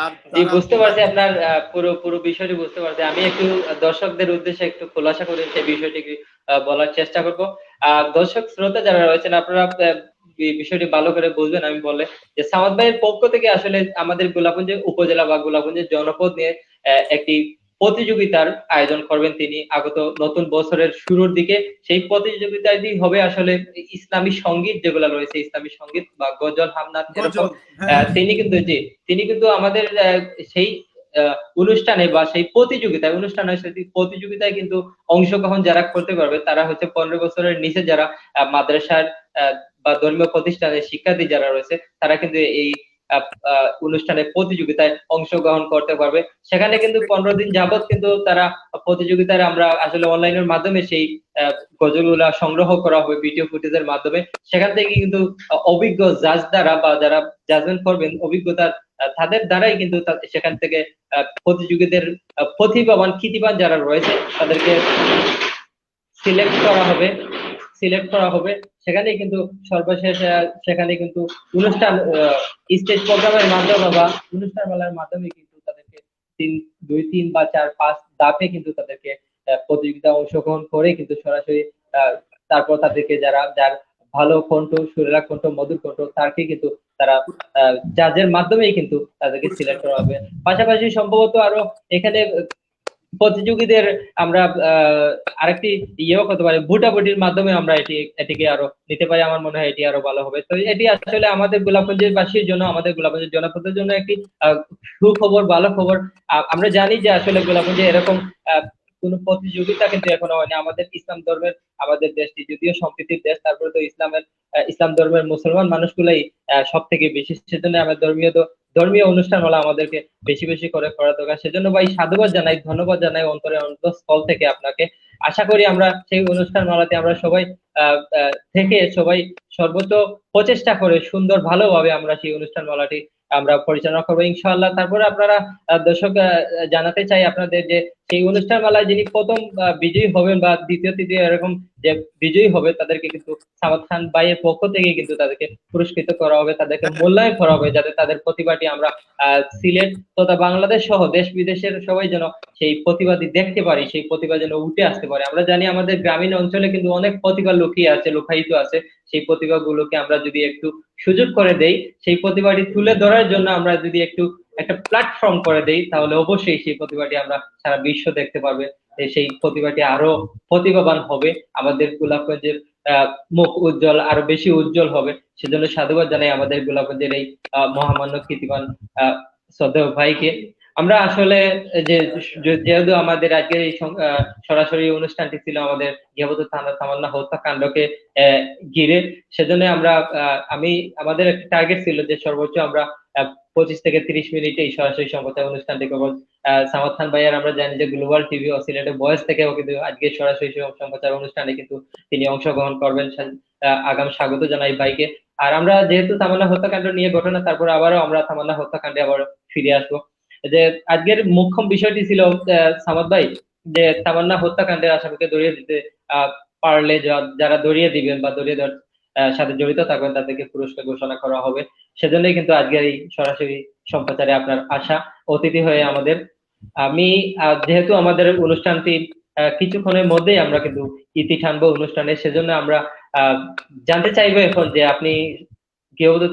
আর জি, তারা বুঝতে পারছি আপনার পুরো পুরো বিষয়টি বুঝতে পারছি। আমি একটু দর্শকদের উদ্দেশ্যে একটু খোলাসা করে সেই বিষয়টি বলার চেষ্টা করব। দর্শক শ্রোতা যারা রয়েছেন, আপনারা এই বিষয়টি ভালো করে বুঝবেন আমি বলে, যে সামাদ ভাইয়ের পক্ষ থেকে আসলে আমাদের গোলাপগঞ্জ উপজেলা বা গোলাপগঞ্জের জনপদ নিয়ে একটি প্রতিযোগিতার আয়োজন করবেন তিনি আগত নতুন বছরের শুরুর দিকে। সেই প্রতিযোগিতাটি হবে আসলে ইসলামী সঙ্গীত যেগুলো রয়েছে, ইসলামী সঙ্গীত বা গজল, হামনাত এরকম। গজল, হ্যাঁ। তিনি কিন্তু আমাদের সেই অনুষ্ঠানে বা সেই প্রতিযোগিতায় কিন্তু অংশগ্রহণ যারা করতে পারবে তারা হচ্ছে 15 বছরের নিচে যারা মাদ্রাসার বা ধর্মীয় প্রতিষ্ঠানের শিক্ষার্থী যারা রয়েছে তারা কিন্তু এই অনুষ্ঠানে প্রতিযোগিতায় অংশগ্রহণ করতে পারবে। সেখানে কিন্তু 15 দিন যাবত কিন্তু তারা প্রতিযোগিতার আমরা আসলে অনলাইনের মাধ্যমে সেই গজলগুলা সংগ্রহ করা হবে ভিডিও ফুটেজের মাধ্যমে। সেখান থেকে কিন্তু অভিজ্ঞ জাজ দ্বারা বা যারা জাজমেন্ট করবেন অভিজ্ঞতার তাদের দ্বারাই কিন্তু সেখান থেকে প্রতিযোগীদের প্রতিভাবান কৃতিবান যারা রয়েছে তাদেরকে সিলেক্ট করা হবে। সেখানে কিন্তু সর্বশেষ সেখানে কিন্তু অনুষ্ঠান স্টেজ প্রোগ্রামের মাধ্যমে বা অনুষ্ঠান মেলার মাধ্যমে কিন্তু তাদেরকে 2, 3 বা 4, 5 ধাপে কিন্তু তাদেরকে প্রতিযোগিতা অংশগ্রহণ করে কিন্তু সরাসরি তারপর তাদেরকে যার ভালো কণ্ঠ, সুরেলা কণ্ঠ, মধুর কণ্ঠ তাকে কিন্তু তারা জাজের মাধ্যমেই কিন্তু তাদেরকে সিলেক্ট করা হবে। পাশাপাশি সম্ভবত আরো এখানে প্রতিযোগীদের আমরা আরেকটি ইয়েও করতে পারি, ভোটাভুটির মাধ্যমে আমরা এটিকে আরো নিতে পারি। আমার মনে হয় এটি আরো ভালো হবে। তো এটি আসলে আমাদের গোলাপগঞ্জের বাসীর জন্য, আমাদের গোলাপগঞ্জের জনপদের জন্য একটি সুখবর, ভালো খবর। আমরা জানি যে আসলে গোলাপগঞ্জে এরকম কোন প্রতিযোগিতা কিন্তু এখনো হয়নি। আমাদের ইসলাম ধর্মের আমাদের দেশটি যদিও সম্প্রীতির দেশ, তারপরে তো ইসলাম ধর্মের মুসলমান মানুষগুলাই সব থেকে বেশি। সেজন্য আমার ধর্মীয় অনুষ্ঠান হলো আমাদেরকে বেশি বেশি করে করা দরকার। সেজন্য ভাই সাধুবাদ জানাই, ধন্যবাদ জানাই অন্তরের অন্তঃস্থল থেকে আপনাকে। আশা করি আমরা সেই অনুষ্ঠান মালাতে আমরা সবাই থেকে সবাই সর্বোচ্চ প্রচেষ্টা করে সুন্দর ভালোভাবে আমরা সেই অনুষ্ঠান মালাটি আমরা পরিচালনা করবো ইনশাআল্লাহ। তারপরে আপনারা দর্শক জানাতে চাই আপনাদের যে সেই অনুষ্ঠান মালায় যিনি প্রথম বিজয়ী হবেন বা দ্বিতীয় তৃতীয় এরকম যে বিজয়ী হবে তাদেরকে কিন্তু সামাদ খান ভাইয়ের পক্ষ থেকে কিন্তু তাদেরকে পুরস্কৃত করা হবে, তাদেরকে মূল্যায়ন করা হবে, যাতে তাদের প্রতিভাটি আমরা সিলেট তথা বাংলাদেশ সহ দেশ বিদেশের সবাই যেন সেই প্রতিভাটি দেখতে পারি, সেই প্রতিভা যেন উঠে আসতে পারে। আমরা জানি আমাদের গ্রামীণ অঞ্চলে কিন্তু অনেক প্রতিভা লুকায়িত আছে। সেই প্রতিভাগুলোকে আমরা যদি একটু সুযোগ করে দেই, সেই প্রতিভাটি তুলে ধরার জন্য আমরা যদি একটা প্ল্যাটফর্ম করে দেই, তাহলে অবশ্যই সেই প্রতিভাটি আমরা সারা বিশ্ব দেখতে পারবে। সেই প্রতিভাটি আরো প্রতিভাবান হবে, আমাদের গোলাপগঞ্জের মুখ উজ্জ্বল আরো বেশি উজ্জ্বল হবে। সেজন্য সাধুবাদ জানাই আমাদের গোলাপগঞ্জের এই মহামান্য কৃতিবান শ্রদ্ধেয় ভাইকে। আমরা আসলে যে যেহেতু আমাদের আজকের এই সরাসরি অনুষ্ঠানটি ছিল আমাদের গিয়াবুতুর তামান্না হত্যাকাণ্ডকে ঘিরে, সেজন্য আমাদের একটা টার্গেট ছিল যে সর্বোচ্চ আমরা 25 থেকে 30 মিনিট এই সরাসরি সম্প্রচার অনুষ্ঠানটি করবো। সামাদ খান ভাইয়ার আমরা জানি যে গ্লোবাল টিভি ও সিলেটের ভয়েস থেকেও কিন্তু আজকে সরাসরি সম্প্রচার অনুষ্ঠানে কিন্তু তিনি অংশগ্রহণ করবেন। আগাম স্বাগত জানাই ভাইকে। আর আমরা যেহেতু তামান্না হত্যাকাণ্ড নিয়ে ঘটনা, তারপর আবারও আমরা তামান্না হত্যাকাণ্ডে আবার ফিরে আসবো। যে আজকের মুখ্য বিষয়টি ছিল সামাদ ভাই, যে তামান্না হত্যাকাণ্ডের আসামিকে ধরিয়ে দিতে পারলে যারা ধরিয়ে দিবেন বা ধরিয়ে দেওয়ার সাথে জড়িত থাকবেন তাদেরকে পুরস্কার ঘোষণা করা হবে। সেজন্যই কিন্তু আজকের এই সরাসরি সম্প্রচারে আপনার আশা অতিথি হয়ে আমাদের। আমি যেহেতু আমাদের অনুষ্ঠানটি কিছুক্ষণের মধ্যেই আমরা কিন্তু ইতি টানবো অনুষ্ঠানে, সেজন্য আমরা জানতে চাইবো এখন যে আপনি গৃহবধূ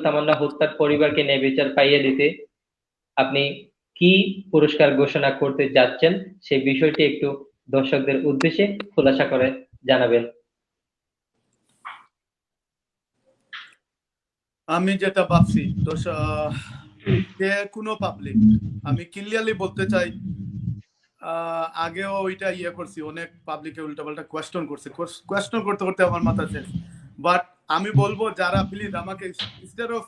তামান্না হত্যার পরিবারকে ন্যায় বিচার পাইয়ে দিতে আপনি কি পুরস্কার ঘোষণা করতে যাচ্ছেন, সেই বিষয়টি একটু দর্শকদের উদ্দেশ্যে খোলাসা করে জানাবেন। আমি যেটা ভাবছি যে কোনো পাবলিক, আমি ক্লিয়ারলি বলতে চাই, আগেও ওইটা করছি, অনেক পাবলিকে উল্টাপাল্টা কোয়েশ্চন করতে করতে আমার মাথা শেষ। বাট আমি বলবো যারা প্লিজ আমাকে ইনস্টেড অফ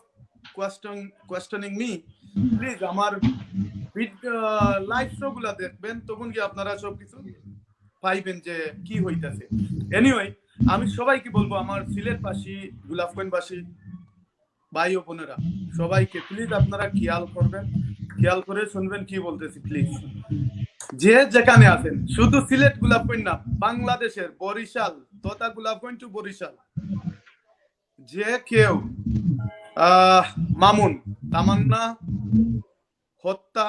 কোয়েশ্চনিং মি, প্লিজ আমার লাইভ শো গুলা দেখবেন, তখন কি আপনারা সবকিছু পাইবেন যে কি হইতাছে। এনিওয়ে, আমি সবাইকে বলবো, আমার সিলেটবাসী, গোলাপগঞ্জবাসী ভাই ও বোনেরা, সবাইকে প্লিজ আপনারা খেয়াল করবেন, খেয়াল করে শুনবেন কি বলতেছি প্লিজ। যে যেখানে আছেন, শুধু সিলেট গোলাপগঞ্জ না, বাংলাদেশের বরিশাল তথা গোলাপগঞ্জ টু বরিশাল, যে কেউ মামুন তামান্না হত্যা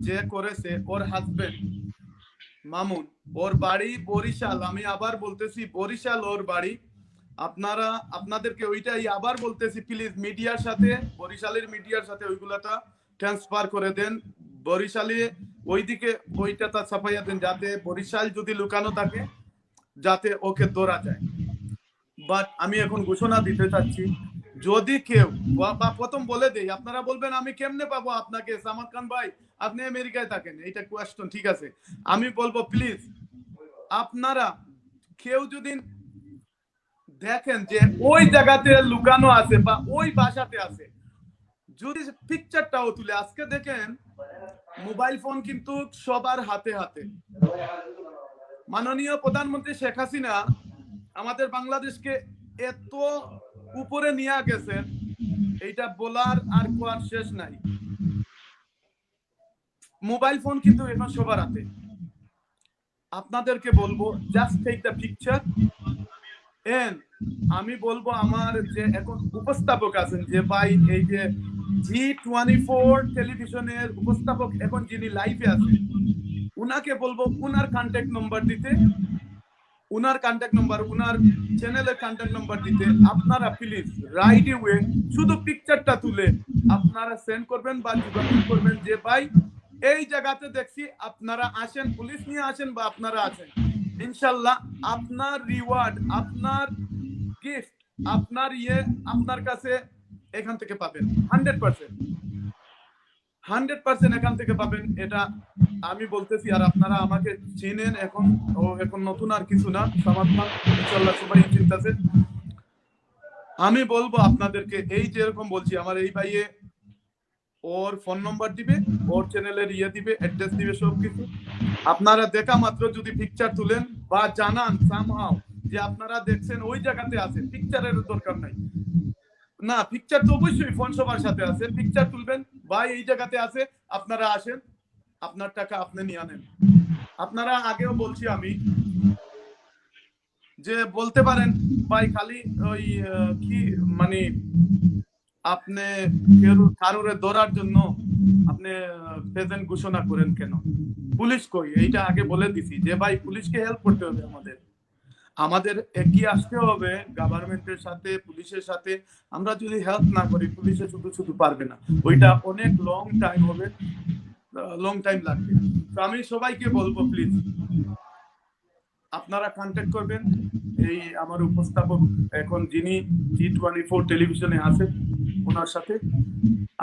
যে করেছে, ওর হাজবেন্ড মামুন, ওর বাড়ি বরিশাল, আমি আবার বলতেছি বরিশাল ওর বাড়ি। আপনাদেরকে ওইটাই আবার বলতেছি, প্লিজ মিডিয়ার সাথে, বরিশালের মিডিয়ার সাথে ওইগুলাটা ট্রান্সফার করে দেন। বরিশালে ওইদিকে ওইটা ছাপাইয়া দেন, যাতে বরিশাল যদি লুকানো থাকে যাতে ওকে ধরা যায়। বাট আমি এখন ঘোষণা দিতে চাচ্ছি, যদি কেউ বা প্রথম বলে দেই, আপনারা বলবেন আমি কেমনে পাবো আপনাকে সামাদ খান ভাই, আপনি আমেরিকায় থাকেন, এটা কোয়েশ্চন, ঠিক আছে। আমি বলবো প্লিজ আপনারা কেউ যদি দেখেন যে ওই জায়গাতে লুকানো আছে বা ওই বাসাতে আছে, যদি পিকচারটাও তুলে, আজকে দেখেন মোবাইল ফোন কিন্তু সবার হাতে হাতে। মাননীয় প্রধানমন্ত্রী শেখ হাসিনা আমাদের বাংলাদেশকে এত উপরে নিয়ে গেছেন, এইটা বলার আর কোয়ার শেষ নাই। মোবাইল ফোন কিন্তু এখন সবার হাতে। আপনাদেরকে বলবো just take the picture and আমি বলবো আমার যে এখন উপস্থাপক আছেন, যে ভাই এই যে G24 টেলিভিশনের উপস্থাপক এখন যিনি লাইভে আছেন, উনাকে বলবো উনার কন্ট্যাক্ট নম্বর দিতে, উনার কন্ট্যাক্ট নম্বর, উনার চ্যানেলের কন্ট্যাক্ট নম্বর দিতে। আপনারা প্লিজ রাইট ওয়ে শুধু পিকচারটা তুলে আপনারা সেন্ড করবেন বা যোগাযোগ করবেন যে ভাই এই জায়গাতে দেখছি, আপনারা আসেন, পুলিশ নিয়ে আসেন বা আপনারা আছেন, ইনশাল্লাহ আপনার রিওয়ার্ড, আপনার গিফট, আপনার আপনার কাছে এখান থেকে পাবেন 100% এখান থেকে পাবেন, এটা আমি বলতেছি। আর আপনারা আমাকে চিনেন, এখন নতুন আর কিছু না, সামাদ খান ইনশাল্লাহ সবাই চিনতেছে। আমি বলবো আপনাদেরকে, এই যেরকম বলছি, আমার এই ভাইয়ে ওর ফোন নম্বর দিবে, ওর চ্যানেলের দিবে, অ্যাড্রেস দিবে, সবকিছু। আপনারা দেখা মাত্র যদি পিকচার তুলেন বা জানান সামহাও যে আপনারা দেখছেন ওই জায়গাতে আছেন, পিকচারের দরকার নাই, না পিকচার তো অবশ্যই ফোন সবার সাথে আছে, পিকচার তুলবেন ভাই এই জায়গাতে আছে, আপনারা আসেন, আপনার টাকা আপনি নিয়ে আনেন। আপনারা আগেও বলছি আমি, যে বলতে পারেন ভাই খালি ওই কি মানে আপনি কারোর ধরার জন্য আপনি প্রেজেন্ট ঘোষণা করেন কেন? পুলিশ কই এইটা আগে বলে দিছি যে ভাই পুলিশকে হেল্প করতে হবে, আমাদের এগিয়ে আসতে হবে গভর্নমেন্টের সাথে, পুলিশের সাথে। আমরা যদি হেল্প না করি, পুলিশে শুধু শুধু পারবে না, ওইটা অনেক লং টাইম হবে, লং টাইম লাগবে। তো আমি সবাইকে বলবো প্লিজ আপনারা কন্ট্যাক্ট করবেন এই আমার উপস্থাপক এখন যিনি G24 টেলিভিশনে আছে ওনার সাথে।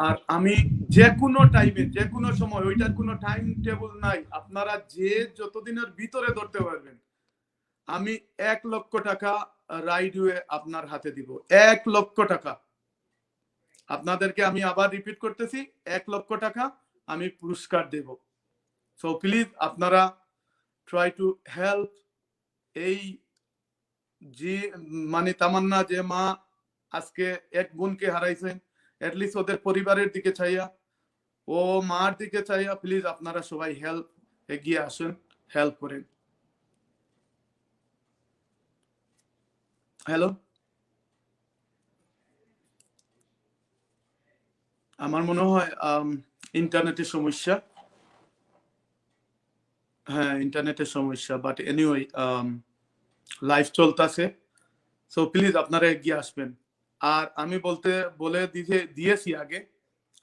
আর আমি যে কোনো টাইমে, যে কোনো সময়, ওইটার কোনো টাইম টেবিল নাই, আপনারা যে যতদিনের ভিতরে ধরতে পারবেন, আমি 1 লক্ষ টাকা রাইডওয়ে আপনার হাতে দিব, 1 লক্ষ টাকা। আপনাদেরকে আমি আবার রিপিট করতেছি, 1 লক্ষ টাকা আমি পুরস্কার দেব। সো প্লিজ আপনারা ট্রাই টু হেল্প এই যে মানে তামান্না যে মা আজকে এক বোনকে হারাইছেন, এটলিস্ট ওদের পরিবারের দিকে চাইয়া, ও মার দিকে চাইয়া, প্লিজ আপনারা সবাই হেল্প, এগিয়ে আসেন, হেল্প করেন। হ্যালো, আমার মনে হয় ইন্টারনেটের সমস্যা, হ্যাঁ ইন্টারনেটের সমস্যা, বাট এনিওয়ে লাইভ চলতেছে। সো প্লিজ আপনারা এগিয়ে আসবেন। আর আমি বলে দিয়েছি আগে,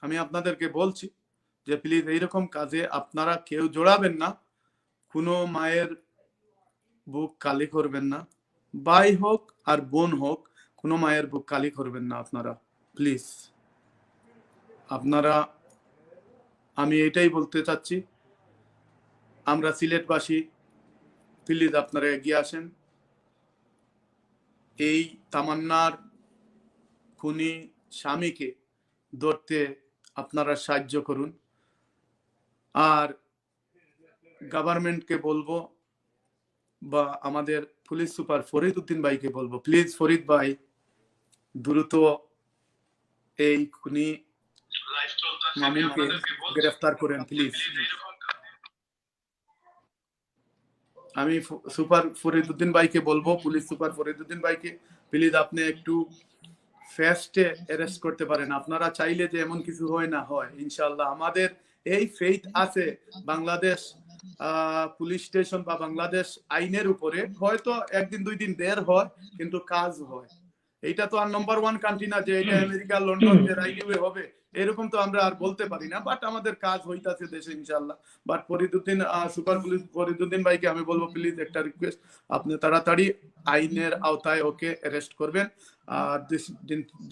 আমি আপনাদেরকে বলছি যে প্লিজ এইরকম কাজে আপনারা কেউ জড়াবেন না, কোনো মায়ের বুক কালি করবেন না, ভাই হোক আর বোন হোক, কোনো মায়ের বুক কালি করবেন না আপনারা প্লিজ। আপনারা, আমি এটাই বলতে চাচ্ছি, আমরা সিলেটবাসী, প্লিজ আপনারা এগিয়ে আসেন, এই তামান্নার খুনি স্বামীকে ধরতে আপনারা সাহায্য করুন। আর গভর্নমেন্টকে বলবো বা আমাদের পুলিশ সুপার ফরিদ উদ্দিন ভাইকে বলবো, প্লিজ ফরিদ ভাই দ্রুত এই খুনি মামুনকে গ্রেফতার করেন প্লিজ। আমি সুপার ফরিদ উদ্দিন ভাইকে বলবো, পুলিশ সুপার ফরিদ উদ্দিন ভাইকে, প্লিজ আপনি একটু ফাস্টে অ্যারেস্ট করতে পারেন। আপনারা চাইলে যে এমন কিছু হয় না হয়, ইনশাল্লাহ আমাদের এই ফেইথ আছে বাংলাদেশ পুলিশ স্টেশন বা বাংলাদেশ আইনের উপরে, হয়তো একদিন দুই দিন দেরি হয় কিন্তু কাজ হয়। এইটা তো আর নম্বর ওয়ান কান্ট্রি না যে এটা আমেরিকা লন্ডন যে রাইলিওয়ে হবে, এরকম তো আমরা আর বলতে পারি না। বাট আমাদের কাজ হইতাছে দেশে ইনশাল্লাহ। But Fariduddin super police Fariduddin ভাইকে আমি বলবো প্লিজ একটা রিকোয়েস্ট, আপনি তাড়াতাড়ি আইনের আওতায় ওকে অ্যারেস্ট করবেন আর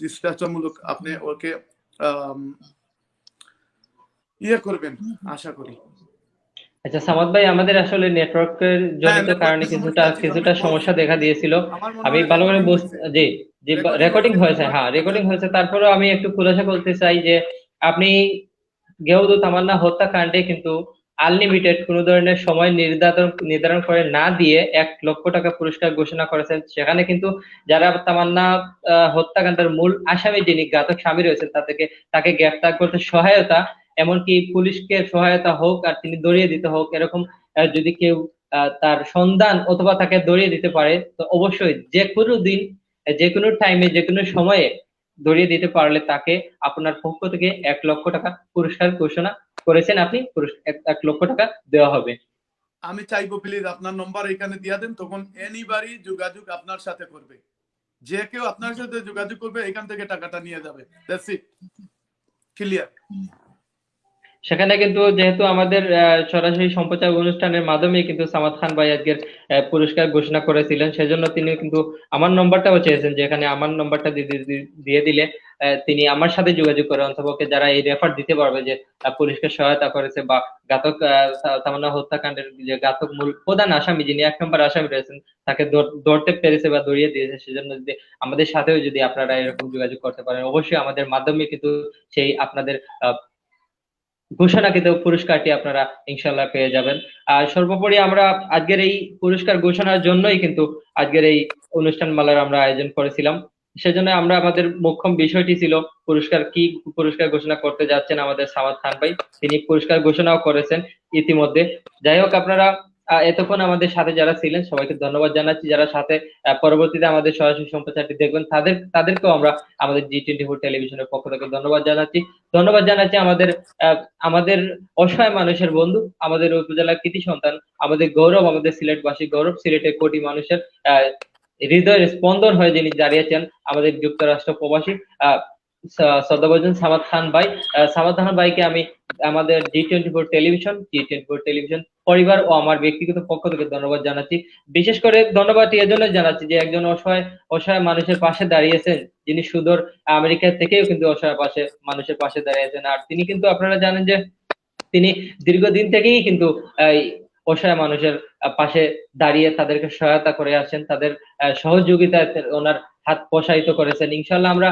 দৃষ্টান্তমূলক আপনি ওকে ইয়ে করবেন আশা করি। আচ্ছা সামাদ ভাই, আমাদের আসলে নেটওয়ার্কের হ্যাঁ, জনিত কারণে নেটওয়ার্কের কিছুটা সমস্যা ছিল, কিছুটা আমি সমস্যা বলছি। দেখা দিয়েছিল। আমার মনে আমি হয় ভালো করে রেকর্ডিং হয়েছে। জি জি, রেকর্ডিং হয়েছে, আমার হ্যাঁ মনে রেকর্ডিং হয়। হয়েছে। তারপরেও আমি একটু খুলাসা করতে চাই যে আপনি গেহুদু তামান্না হত্যাকাণ্ডে কিন্তু আনলিমিটেড কোনো ধরনের সময় নির্ধারণ নির্ধারণ করে না দিয়ে 1 লক্ষ টাকা পুরস্কার ঘোষণা করেছেন। সেখানে কিন্তু যারা তামান্না হত্যাকাণ্ডের মূল আসামি, যিনি ঘাতক স্বামী রয়েছেন, তাকে গ্রেফতার করতে সহায়তা, এমনকি পুলিশকে সহায়তা হোক আর তিনি দড়িয়ে দিতে হোক, এরকম যদি কেউ তার সন্ধান অথবা তাকে দড়িয়ে দিতে পারে, তো অবশ্যই যে কোনো দিন, যে কোনো টাইমে, যে কোনো সময়ে ধরিয়ে দিতে পারলে তাকে আপনার পক্ষ থেকে 1 লক্ষ টাকা পুরস্কার ঘোষণা করেছেন আপনি। 1 লক্ষ টাকা দেওয়া হবে। আমি চাইবো প্লিজ আপনার নম্বর এখানে দিয়া দেন, তখন এনিবারই যোগাযোগ আপনার সাথে করবে, যে কেউ আপনার সাথে যোগাযোগ করবে এখান থেকে টাকাটা নিয়ে যাবে। That's it, clear. সেখানে কিন্তু যেহেতু আমাদের সরাসরি সম্প্রচার অনুষ্ঠানের মাধ্যমে কিন্তু সামাদ খান ভাই আজকের পুরস্কার ঘোষণা করেছিলেন, সেজন্য তিনি কিন্তু আমার নম্বরটাও চেয়েছেন, যে এখানে আমার নম্বরটা দিয়ে দিলে তিনি আমার সাথে যোগাযোগ করে অন্তপক্ষে যারা এই রেফার দিতে পারবে যে পুলিশকে সহায়তা করেছে বা ঘাতক তামান্না হত্যাকাণ্ডের যে ঘাতক মূল প্রধান আসামি, যিনি 1 নম্বর আসামি রয়েছেন, তাকে ধরতে পেরেছে বা ধরিয়ে দিয়েছে। সেজন্য যদি আমাদের সাথেও যদি আপনারা এরকম যোগাযোগ করতে পারেন, অবশ্যই আমাদের মাধ্যমে কিন্তু সেই আপনাদের ঘোষণাকৃত পুরস্কারটি আপনারা ইনশাল্লাহ পেয়ে যাবেন। আর সর্বোপরি আমরা আজকের এই পুরস্কার ঘোষণার জন্যই কিন্তু আজকের এই অনুষ্ঠান মালার আমরা আয়োজন করেছিলাম। সেজন্য আমরা আমাদের মুখ্য বিষয়টি ছিল পুরস্কার ঘোষণা করতে যাচ্ছেন আমাদের সামাদ খান ভাই। তিনি পুরস্কার ঘোষণাও করেছেন ইতিমধ্যে। যাই হোক, আপনারা এতক্ষণ আমাদের সাথে যারা ছিলেন সবাইকে ধন্যবাদ জানাচ্ছি। যারা সাথে পরবর্তীতে আমাদের সরাসরি সম্প্রচারটি দেখবেন তাদেরকেও আমরা আমাদের G24 টেলিভিশনের পক্ষ থেকে ধন্যবাদ জানাচ্ছি। ধন্যবাদ জানাচ্ছি আমাদের অসহায় মানুষের বন্ধু, আমাদের উপজেলার কৃতি সন্তান, আমাদের গৌরব, আমাদের সিলেটবাসী গৌরব, সিলেটের কোটি মানুষের আহ হৃদয়ের স্পন্দন হয়ে যিনি দাঁড়িয়েছেন, আমাদের যুক্তরাষ্ট্র প্রবাসী শ্রদ্ধাভাজন সামাদ খান ভাই। সামাদ খান ভাইকে আমি আমাদের জি টোয়েন্টি ফোর টেলিভিশন পরিবার ও আমার ব্যক্তিগত পক্ষ থেকে ধন্যবাদ জানাচ্ছি। বিশেষ করে ধন্যবাদ এজন্য জানাচ্ছি যে একজন অসহায় অসহায় মানুষের পাশে দাঁড়িয়েছেন, যিনি সুদূর আমেরিকা থেকেও কিন্তু অসহায় মানুষের পাশে দাঁড়িয়েছেন। আর তিনি কিন্তু, আপনারা জানেন যে তিনি দীর্ঘদিন থেকেই কিন্তু এই অসহায় মানুষের পাশে দাঁড়িয়ে তাদেরকে সহায়তা করে আসছেন, তাদের সহযোগিতায় ওনার হাত প্রসারিত করেছেন। ইনশাল্লাহ আমরা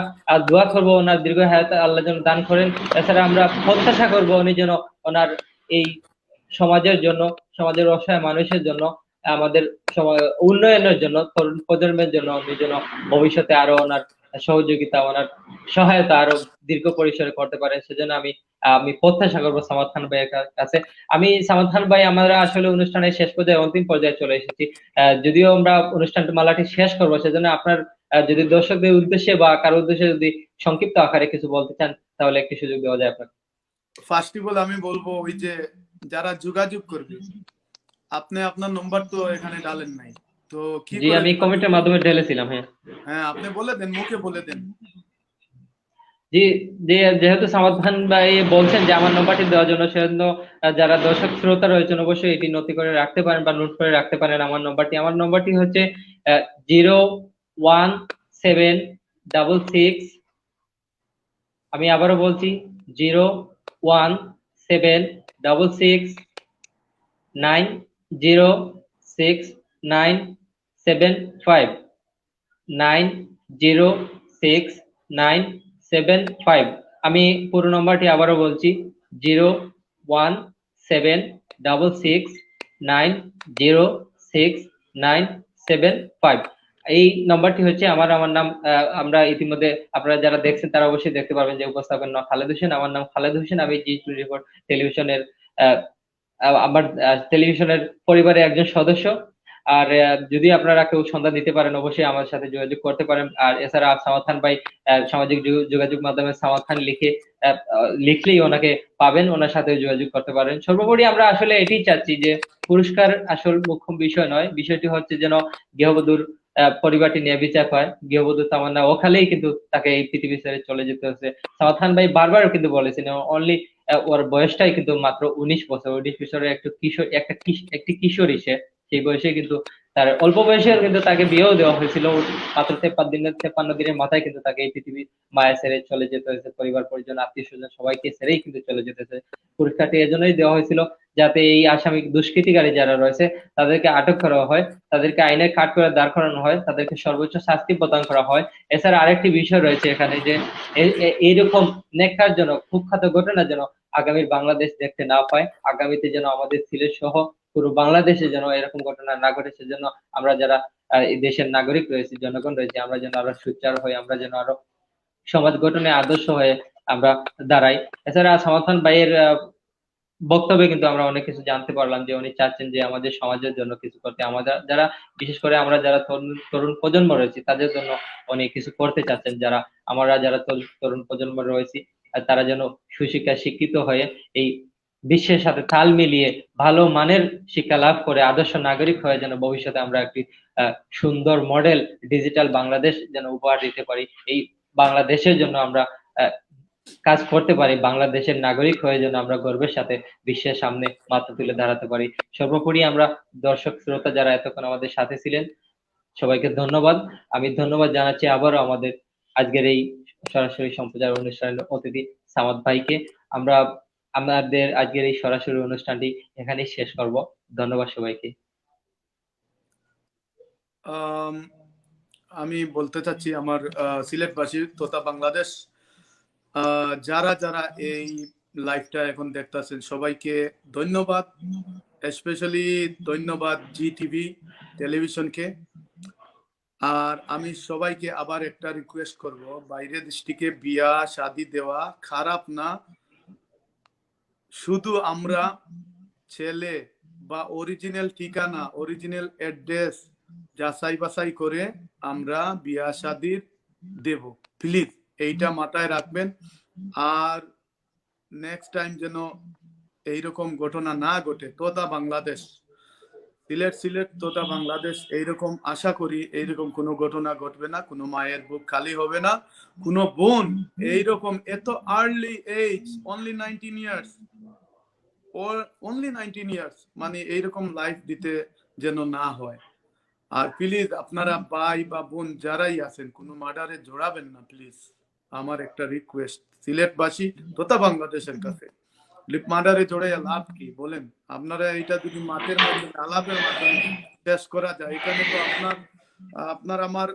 দোয়া করব ওনার দীর্ঘ হায়াত আল্লাহ যেন দান করেন। এছাড়া আমরা প্রত্যাশা করব উনি যেন ওনার এই সমাজের জন্য, সমাজের অসহায় মানুষের জন্য, আমাদের উন্নয়নের জন্য, তরুণ প্রজন্মের জন্য উনি যেন ভবিষ্যতে আরো ওনার সহযোগিতা, ওনার সহায়তা আরো দীর্ঘ পরিসরে করতে পারে। সেজন্য আমি আমি প্রত্যাশা করবো সামাদ খান ভাইয়ের কাছে। আমি সামাদ খান ভাই, আমরা আসলে অনুষ্ঠানের শেষ পর্যায়ে, অন্তিম পর্যায়ে চলে এসেছি। যদিও আমরা অনুষ্ঠান মালাটি শেষ করবো, সেজন্য আপনার যদি দর্শকদের উদ্দেশ্যে বা কারো উদ্দেশ্যে যদি সংক্ষিপ্ত আকারে কিছু বলতে চান, তাহলে একটি সুযোগ দেওয়া যায় আপনাকে। ফার্স্ট অফ অল আমি বলবো ওই যে যারা যোগাযোগ করবে, আপনি আপনার নম্বর তো এখানে ডালেন নাই, তো কি জি, করে আমি যোগাযোগ কমেন্টের করবে? মাধ্যমে ঢেলেছিলাম। হ্যাঁ হ্যাঁ, আপনি বলে দেন, মুখে বলে দেন। জি, যেহেতু সামাদ খান ভাই বলছেন যে আমার নম্বরটি দেওয়ার জন্য, সেজন্য যারা দর্শক শ্রোতা রয়েছেন অবশ্যই এটি নথি করে রাখতে পারেন বা নোট করে রাখতে পারেন। আমার নম্বরটি হচ্ছে 01766, আমি আবারও বলছি 01766906975, 906975। আমি পুরো নম্বরটি আবারও বলছি 01766906975। এই নম্বরটি হচ্ছে আমার নাম। আমরা ইতিমধ্যে, আপনারা যারা দেখছেন তারা অবশ্যই দেখতে পারবেন যে উপস্থাপন খালেদ হোসেন, আমার নাম খালেদ হোসেন। আমি G24 টেলিভিশনের আহ, আমার টেলিভিশনের পরিবারের একজন সদস্য। আর যদি আপনারা কেউ সন্ধান দিতে পারেন, অবশ্যই আমার সাথে যোগাযোগ করতে পারেন। আর এছাড়া সামাদ খান ভাই সামাজিক যোগাযোগ মাধ্যমে সামাদ খান লিখলেই ওনাকে পাবেন, ওনার সাথে যোগাযোগ করতে পারেন। সর্বোপরি আমরা আসলে এটাই চাচ্ছি যে পুরস্কার আসল মুখ্য বিষয় নয়, বিষয়টি হচ্ছে যেন গৃহবধূর পরিবারটি নিয়ে বিচার হয়, গৃহবধূ তামান্না ওখানেই কিন্তু তাকে এই পৃথিবী ছেড়ে চলে যেতে হচ্ছে। সামাদ খান ভাই বারবার কিন্তু বলেছেন অনলি ওর বয়সটাই কিন্তু মাত্র 19 বছর, 19 বছরের একটু কিশোর, একটি কিশোরী সে। সেই বয়সে কিন্তু তার অল্প বয়সে কিন্তু তাকে বিয়েও দেওয়া হয়েছিল। মাত্র 53 দিনের মাথায় কিন্তু তাকে এই পৃথিবী মায়া ছেড়ে চলে যেতে হয়েছে, পরিবার পরিজন আত্মীয় স্বজন সবাইকে ছেড়েই কিন্তু চলে যেতে হয়েছে। পুরস্কারটি এজন্যই দেওয়া হয়েছিল যাতে এই আসামি দুষ্কৃতিকারী যারা রয়েছে তাদেরকে আটক করা হয়, তাদেরকে আইনের কাঠগড়ায় দাঁড় করানো হয়, তাদেরকে সর্বোচ্চ শাস্তি প্রদান করা হয়। এছাড়া আরেকটি বিষয় রয়েছে এখানে যে এইরকম নেককারজনক কুখ্যাত ঘটনা যেন আগামীর বাংলাদেশ দেখতে না পায়, আগামীতে যেন আমাদের সিলেট সহ পুরো বাংলাদেশে যেন এরকম ঘটনা না ঘটে, সেজন্য আমরা যারা এই দেশের নাগরিক রয়েছে, জনগণ রয়েছে, আমরা যেন আরো সোচ্চার হই, আমরা যেন আরো সমাজ গঠনে আদর্শ হয়ে আমরা দাঁড়াই। এছাড়া সামাদ খান ভাইয়ের বক্তব্যে কিন্তু আমরা অনেক কিছু জানতে পারলাম যে উনি চাচ্ছেন যে আমাদের সমাজের জন্য কিছু করতে, আমাদের যারা বিশেষ করে আমরা যারা তরুণ তরুণ প্রজন্ম রয়েছে তাদের জন্য উনি কিছু করতে চাচ্ছেন, যারা তরুণ প্রজন্ম রয়েছে আর তারা যেন সুশিক্ষায় শিক্ষিত হয়ে এই বিশ্বের সাথে তাল মিলিয়ে ভালো মানের শিক্ষা লাভ করে আদর্শ নাগরিক হয়ে যেন ভবিষ্যতে আমরা একটি সুন্দর মডেল ডিজিটাল বাংলাদেশ যেন উপহার দিতে পারি, এই বাংলাদেশের জন্য আমরা আহ, কাজ করতে পারি, বাংলাদেশের নাগরিক হয়ে যেন আমরা গর্বের সাথে বিশ্বের সামনে মাথা তুলে দাঁড়াতে পারি। সর্বোপরি আমরা দর্শক শ্রোতা যারা এতক্ষণ আমাদের সাথে ছিলেন সবাইকে ধন্যবাদ। আমি ধন্যবাদ জানাচ্ছি আবারও আমাদের আজকের এই সরাসরি সম্প্রচার অনুষ্ঠানের অতিথি সামাদ ভাইকে। আমরা আমাদের আজকের এই সরাসরি অনুষ্ঠানটি এখানেই শেষ করব। ধন্যবাদ সবাইকে। আম, আমি বলতে চাচ্ছি আমার সিলেটবাসী তথা বাংলাদেশ যারা যারা এই লাইভটা এখন দেখতেছেন সবাইকে ধন্যবাদ, স্পেশালি ধন্যবাদ জি টিভি টেলিভিশনকে। আর আমি সবাইকে আবার একটা রিকোয়েস্ট করব, বাইরের দৃষ্টিকে বিয়া শাদি দেওয়া খারাপ না, শুধু আমরা ছেলে বা অরিজিনাল ঠিকানা অরিজিনাল অ্যাড্রেস যাচাই বাছাই করে আমরা বিয়া শাদির দেব, প্লিজ এইটা মাথায় রাখবেন। আর নেক্সট টাইম যেন এইরকম ঘটনা না ঘটে তথা বাংলাদেশ সিলেট তথা বাংলাদেশ এইরকম আশা করি এইরকম কোনো ঘটনা ঘটবে না, কোনো মায়ের বুক খালি হবে না, কোনো বোন এইরকম এত আর্লি এজ অনলি 19 ইয়ার্স মানে এইরকম লাইফ দিতে যেন না হয়। আর প্লিজ আপনারা ভাই বা বোন যারাই আছেন কোনো মার্ডারে জড়াবেন না প্লিজ, আমার একটা রিকোয়েস্ট সিলেটবাসী তথা বাংলাদেশের কাছে। মার্ডারে জড়ে লাভ কি বলেন? আপনারা এটা যদি মাঠের মাধ্যমে আলাপের মাধ্যমে শেষ করা যায়, এখানে তো আপনার আমার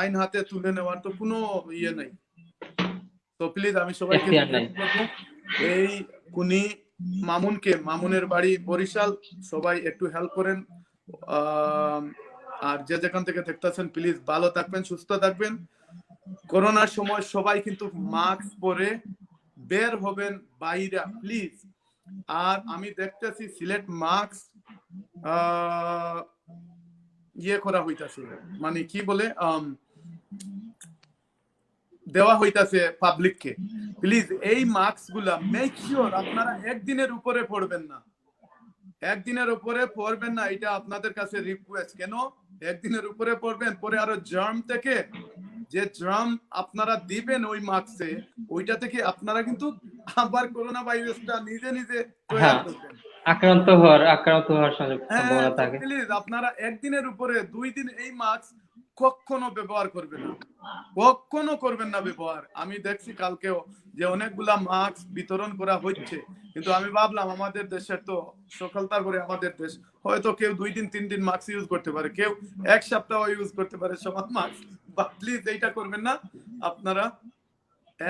আইন হাতে তুলে নেওয়ার তো কোনো ইয়ে নাই। তো প্লিজ আমি সবাইকে এই কুনি মামুনের বাড়ি বরিশাল, সবাই একটু হেল্প করেন। আর যে যেখান থেকে দেখতেছেন প্লিজ ভালো থাকবেন, সুস্থ থাকবেন। করোনার সময় সবাই কিন্তু মাস্ক পরে বের হবেন বাইরে প্লিজ। আর আমি দেখতেছি সিলেট মাস্ক ইয়ে করা হইতাছে, মানে কি বলে দেওয়া হইতাছে পাবলিককে। প্লিজ এই মাস্ক গুলা মেক শিওর আপনারা একদিনের উপরে পড়বেন না, একদিনের উপরে পড়বেন না, এটা আপনাদের কাছে রিকোয়েস্ট। কেন একদিনের উপরে পড়বেন, পরে আরো জার্ম থেকে যে জার্ম আপনারা দিবেন ওই মাস্কে, ওইটা থেকে আপনারা কিন্তু আবার করোনা ভাইরাসটা নিজে নিজে তৈরি করবেন, আক্রান্ত হওয়ার সম্ভাবনা থাকে। প্লিজ আপনারা একদিনের উপরে 2 দিন এই মাস্ক কখনো ব্যবহার করবেন না, কখনো করবেন না ব্যবহার। আমি দেখছি কালকেও যে অনেকগুলা মাস্ক বিতরণ করা হচ্ছে, কিন্তু আমি ভাবলাম আমাদের দেশের তো সকালতা করে আমাদের দেশ, হয়তো কেউ 2 দিন 3 দিন মাস্ক ইউজ করতে পারে, কেউ 1 সপ্তাহ ইউজ করতে পারে সমান মাস্ক। প্লিজ এইটা করবেন না, আপনারা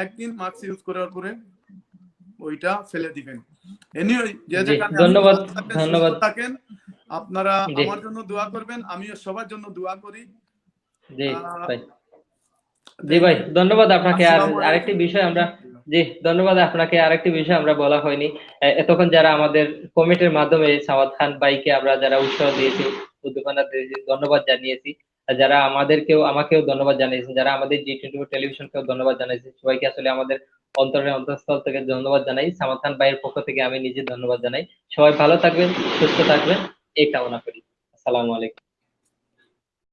একদিন মাস্ক ইউজ করার পরে ওইটা ফেলে দিবেন। এনিওয়ে যে যেখানে ধন্যবাদ থাকেন আপনারা আমার জন্য দোয়া করবেন, আমিও সবার জন্য দোয়া করি। জি ভাই ধন্যবাদ আপনাকে। আর আরেকটি বিষয় আমরা ধন্যবাদ আপনাকে। আরেকটি বিষয় আমরা বলা হয়নি, এতক্ষণ যারা আমাদের কমেন্টের মাধ্যমে সামাদ খান ভাইকে আমরা যারা উৎসাহ দিয়েছি, উদ্দীপনা দিয়েছি, ধন্যবাদ জানিয়েছি, যারা আমাকেও ধন্যবাদ জানিয়েছেন, যারা আমাদের জি24 টেলিভিশনকেও ধন্যবাদ জানিয়েছে, সবাইকে আসলে আমাদের অন্তঃস্থল থেকে ধন্যবাদ জানাই। সামাদ খান ভাইয়ের পক্ষ থেকে আমি নিজে ধন্যবাদ জানাই। সবাই ভালো থাকবেন, সুস্থ থাকবেন এই কামনা করি। আসসালামু আলাইকুম।